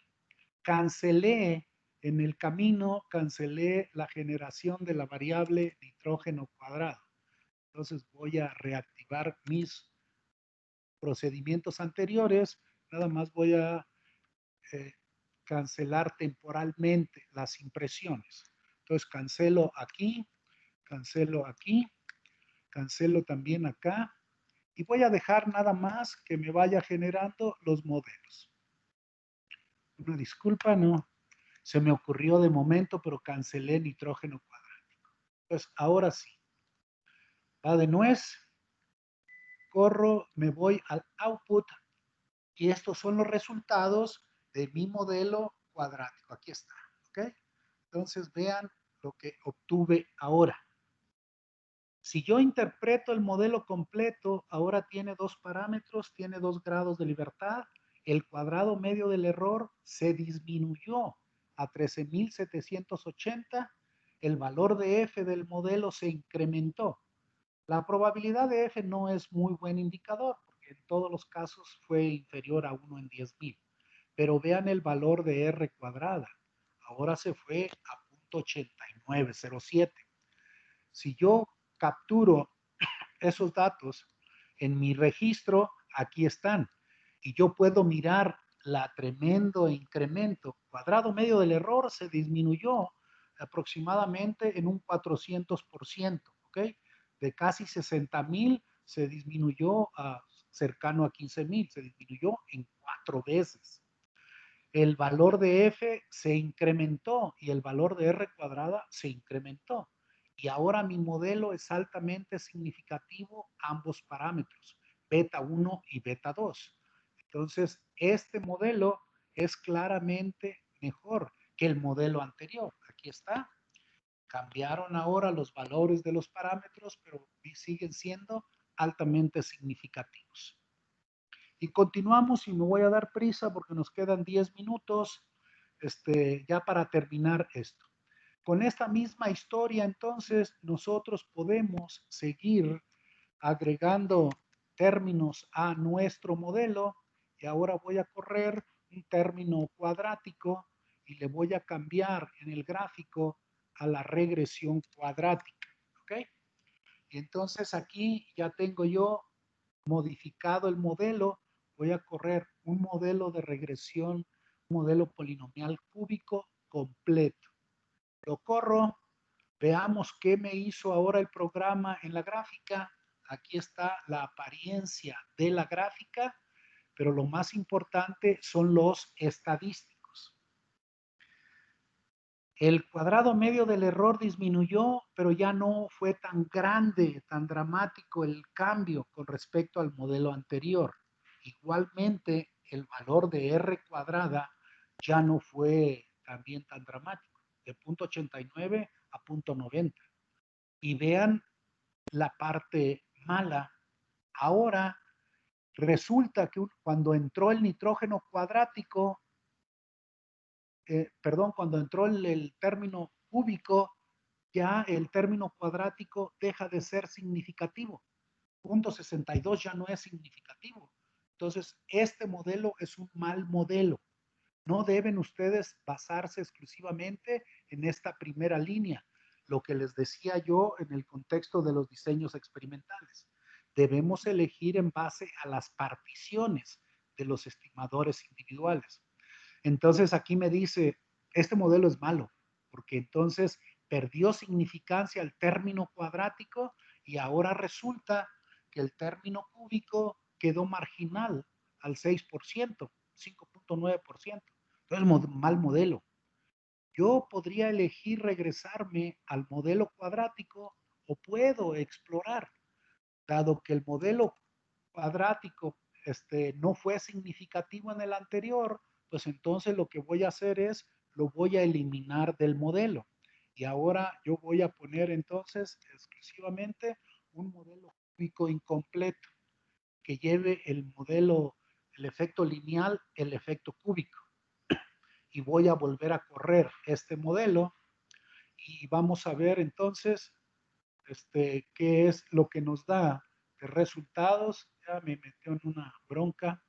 Cancelé en el camino, cancelé la generación de la variable nitrógeno cuadrado. Entonces voy a reactivar mis procedimientos anteriores. Nada más voy a cancelar temporalmente las impresiones. Entonces cancelo aquí, cancelo también acá. Y voy a dejar nada más que me vaya generando los modelos. Una disculpa, no se me ocurrió de momento, pero cancelé nitrógeno cuadrático. Pues ahora sí. Va de nuez, corro, me voy al output y estos son los resultados de mi modelo cuadrático. Aquí está, ¿ok? Entonces vean lo que obtuve ahora. Si yo interpreto el modelo completo, ahora tiene dos parámetros, tiene 2 grados de libertad. El cuadrado medio del error se disminuyó a 13.780. El valor de F del modelo se incrementó. La probabilidad de F no es muy buen indicador, porque en todos los casos fue inferior a 1 en 10.000. Pero vean el valor de R cuadrada. Ahora se fue a 0.8907. Si yo capturo esos datos en mi registro, aquí están. Y yo puedo mirar la tremendo incremento. Cuadrado medio del error se disminuyó aproximadamente en un 400%, ¿ok? De casi 60.000 se disminuyó a cercano a 15.000, se disminuyó en 4 veces. El valor de F se incrementó y el valor de R cuadrada se incrementó. Y ahora mi modelo es altamente significativo ambos parámetros, beta 1 y beta 2. Entonces, este modelo es claramente mejor que el modelo anterior. Aquí está. Cambiaron ahora los valores de los parámetros, pero siguen siendo altamente significativos. Y continuamos y me voy a dar prisa porque nos quedan 10 minutos ya para terminar esto. Con esta misma historia, entonces, nosotros podemos seguir agregando términos a nuestro modelo y ahora voy a correr un término cuadrático y le voy a cambiar en el gráfico a la regresión cuadrática, ¿ok? Y entonces aquí ya tengo yo modificado el modelo, voy a correr un modelo de regresión, un modelo polinomial cúbico completo. Lo corro, veamos qué me hizo ahora el programa en la gráfica. Aquí está la apariencia de la gráfica, pero lo más importante son los estadísticos. El cuadrado medio del error disminuyó, pero ya no fue tan grande, tan dramático el cambio con respecto al modelo anterior. Igualmente, el valor de R cuadrada ya no fue también tan dramático, de 0.89 a 0.90. Y vean la parte mala. Ahora resulta que cuando entró el nitrógeno cuadrático, cuando entró el término cúbico, ya el término cuadrático deja de ser significativo. 0.62 ya no es significativo. Entonces, este modelo es un mal modelo. No deben ustedes basarse exclusivamente en esta primera línea, lo que les decía yo en el contexto de los diseños experimentales. Debemos elegir en base a las particiones de los estimadores individuales. Entonces aquí me dice, este modelo es malo, porque entonces perdió significancia el término cuadrático y ahora resulta que el término cúbico quedó marginal al 6%, 5.9%. Entonces, mal modelo. Yo podría elegir regresarme al modelo cuadrático o puedo explorar, dado que el modelo cuadrático no fue significativo en el anterior, pues entonces lo que voy a hacer es, lo voy a eliminar del modelo. Y ahora yo voy a poner entonces exclusivamente un modelo cúbico incompleto que lleve el modelo, el efecto lineal, el efecto cúbico. Y voy a volver a correr este modelo y vamos a ver entonces qué es lo que nos da de resultados. Ya me metió en una bronca.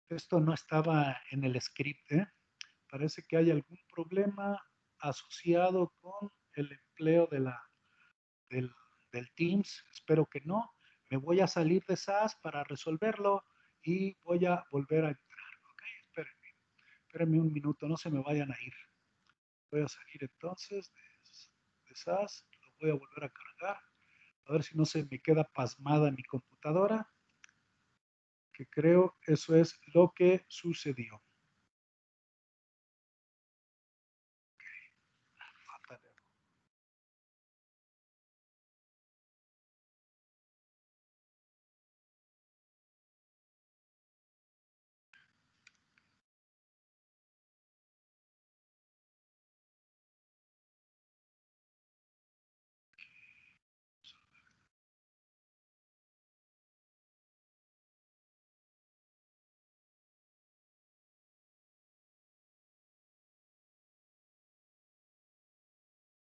Esto no estaba en el script, ¿eh? Parece que hay algún problema asociado con el empleo del, del Teams. Espero que no. Me voy a salir de SAS para resolverlo y voy a volver a entrar. Ok, espérenme un minuto, no se me vayan a ir. Voy a salir entonces de SAS, lo voy a volver a cargar. A ver si no se me queda pasmada mi computadora, que creo eso es lo que sucedió.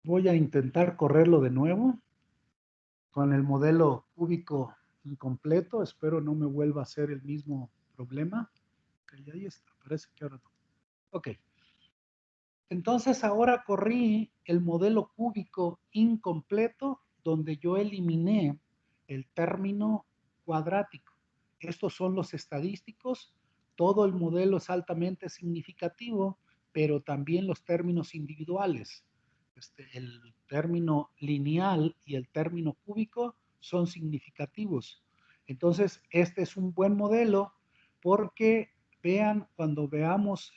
Voy a intentar correrlo de nuevo con el modelo cúbico incompleto. Espero no me vuelva a ser el mismo problema. Okay, ahí está, parece que ahora no. Ok. Entonces ahora corrí el modelo cúbico incompleto donde yo eliminé el término cuadrático. Estos son los estadísticos. Todo el modelo es altamente significativo, pero también los términos individuales. El término lineal y el término cúbico son significativos. Entonces, este es un buen modelo porque vean, cuando veamos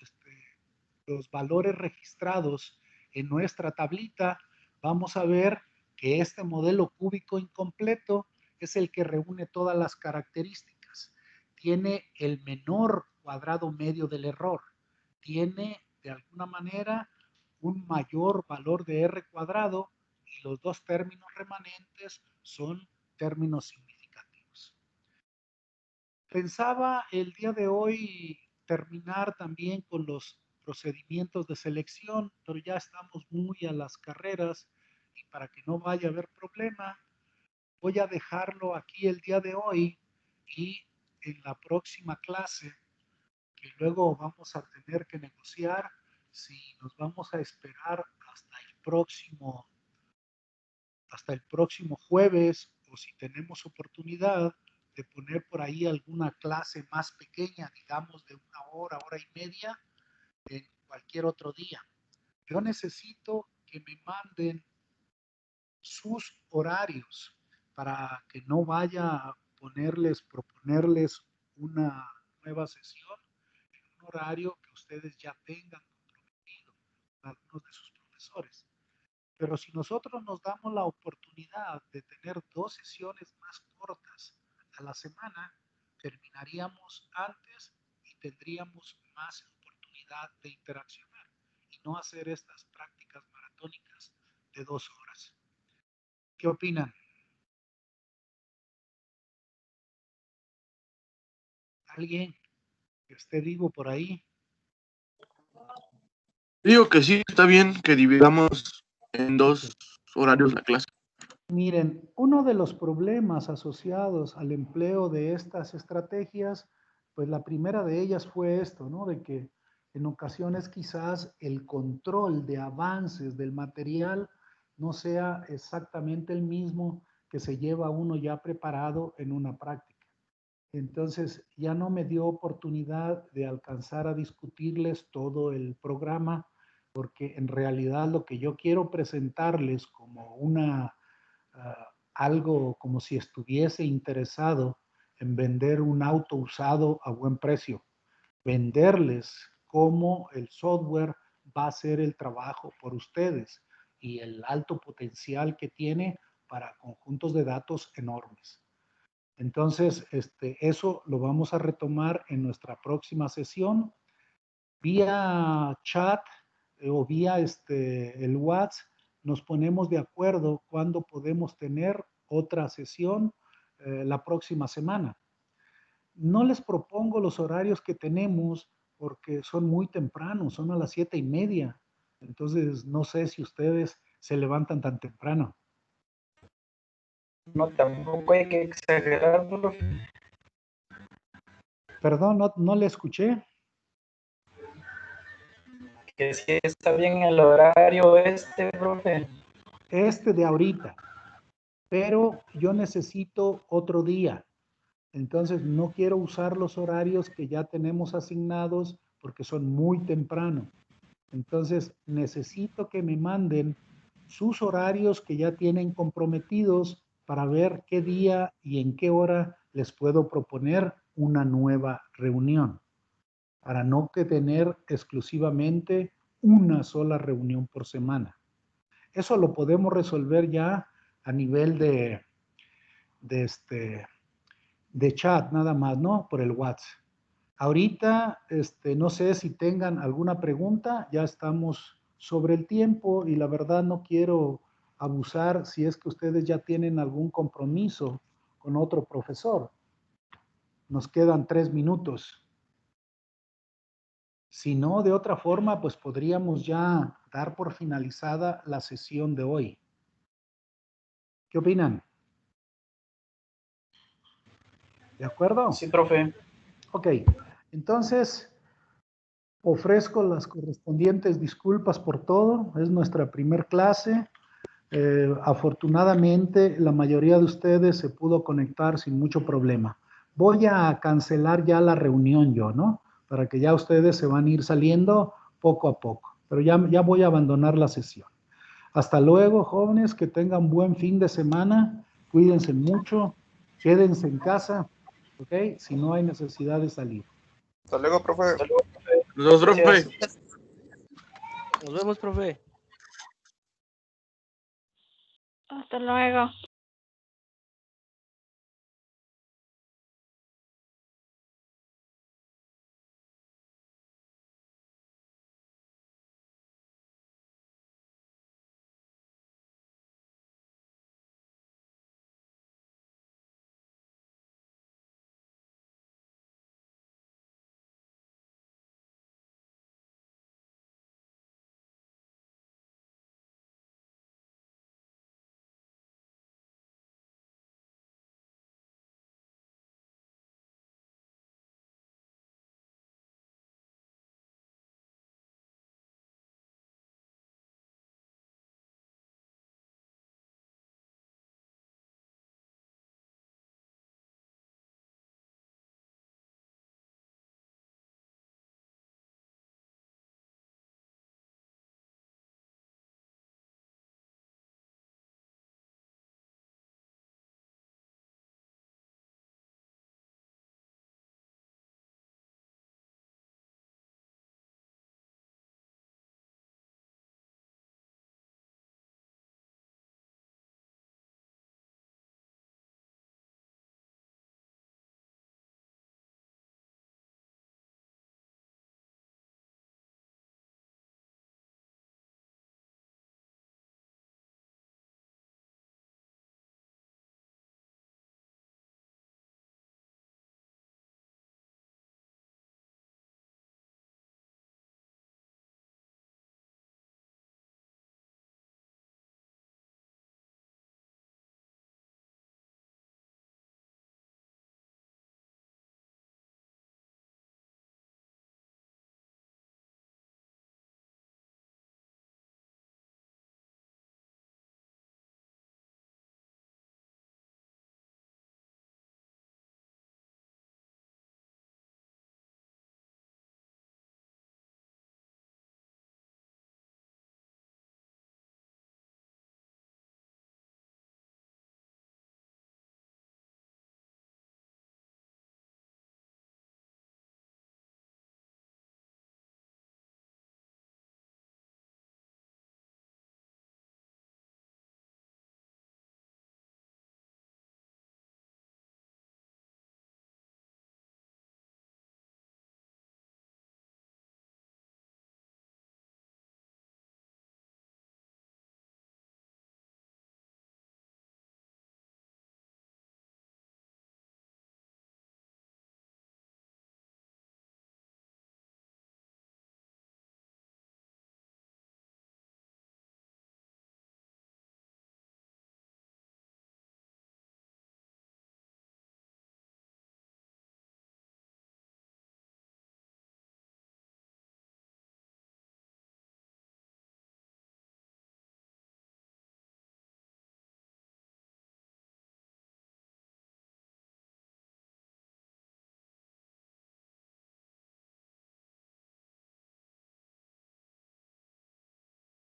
los valores registrados en nuestra tablita, vamos a ver que este modelo cúbico incompleto es el que reúne todas las características. Tiene el menor cuadrado medio del error. Tiene, de alguna manera, un mayor valor de R cuadrado y los dos términos remanentes son términos significativos. Pensaba el día de hoy terminar también con los procedimientos de selección, pero ya estamos muy a las carreras y para que no vaya a haber problema, voy a dejarlo aquí el día de hoy y en la próxima clase que luego vamos a tener que negociar si nos vamos a esperar hasta el próximo jueves, o si tenemos oportunidad de poner por ahí alguna clase más pequeña, digamos de 1 hora, 1 hora y media, en cualquier otro día. Yo necesito que me manden sus horarios para que no vaya a proponerles una nueva sesión en un horario que ustedes ya tengan comprometido con algunos de sus profesores. Pero si nosotros nos damos la oportunidad de tener 2 sesiones más cortas a la semana, terminaríamos antes y tendríamos más oportunidad de interaccionar y no hacer estas prácticas maratónicas de 2 horas. ¿Qué opinan? ¿Alguien que esté vivo por ahí? Digo que sí, está bien que dividamos en 2 horarios la clase. Miren, uno de los problemas asociados al empleo de estas estrategias, pues la primera de ellas fue esto, ¿no? De que en ocasiones quizás el control de avances del material no sea exactamente el mismo que se lleva uno ya preparado en una práctica. Entonces ya no me dio oportunidad de alcanzar a discutirles todo el programa, porque en realidad lo que yo quiero presentarles como algo como si estuviese interesado en vender un auto usado a buen precio, venderles cómo el software va a hacer el trabajo por ustedes y el alto potencial que tiene para conjuntos de datos enormes. Entonces, eso lo vamos a retomar en nuestra próxima sesión vía chat o vía el WhatsApp. Nos ponemos de acuerdo cuándo podemos tener otra sesión la próxima semana. No les propongo los horarios que tenemos porque son muy tempranos, son a las 7:30. Entonces, no sé si ustedes se levantan tan temprano. No, tampoco hay que exagerar, profe. Perdón, no le escuché. Que si está bien el horario profe. De ahorita, pero yo necesito otro día. Entonces, no quiero usar los horarios que ya tenemos asignados porque son muy temprano. Entonces, necesito que me manden sus horarios que ya tienen comprometidos para ver qué día y en qué hora les puedo proponer una nueva reunión, para no que tener exclusivamente una sola reunión por semana. Eso lo podemos resolver ya a nivel de chat nada más, ¿no? Por el WhatsApp. Ahorita, no sé si tengan alguna pregunta, ya estamos sobre el tiempo y la verdad no quiero abusar si es que ustedes ya tienen algún compromiso con otro profesor. Nos quedan 3 minutos. Si no, de otra forma, pues podríamos ya dar por finalizada la sesión de hoy. ¿Qué opinan? ¿De acuerdo? Sí, profe. Ok, entonces ofrezco las correspondientes disculpas por todo. Es nuestra primer clase. Afortunadamente, la mayoría de ustedes se pudo conectar sin mucho problema. Voy a cancelar ya la reunión yo, ¿no? Para que ya ustedes se van a ir saliendo poco a poco. Pero ya voy a abandonar la sesión. Hasta luego, jóvenes, que tengan buen fin de semana. Cuídense mucho. Quédense en casa, ¿ok? Si no hay necesidad de salir. Hasta luego, profe. Hasta luego, profe. Nos vemos, profe. Gracias. Nos vemos, profe. Hasta luego.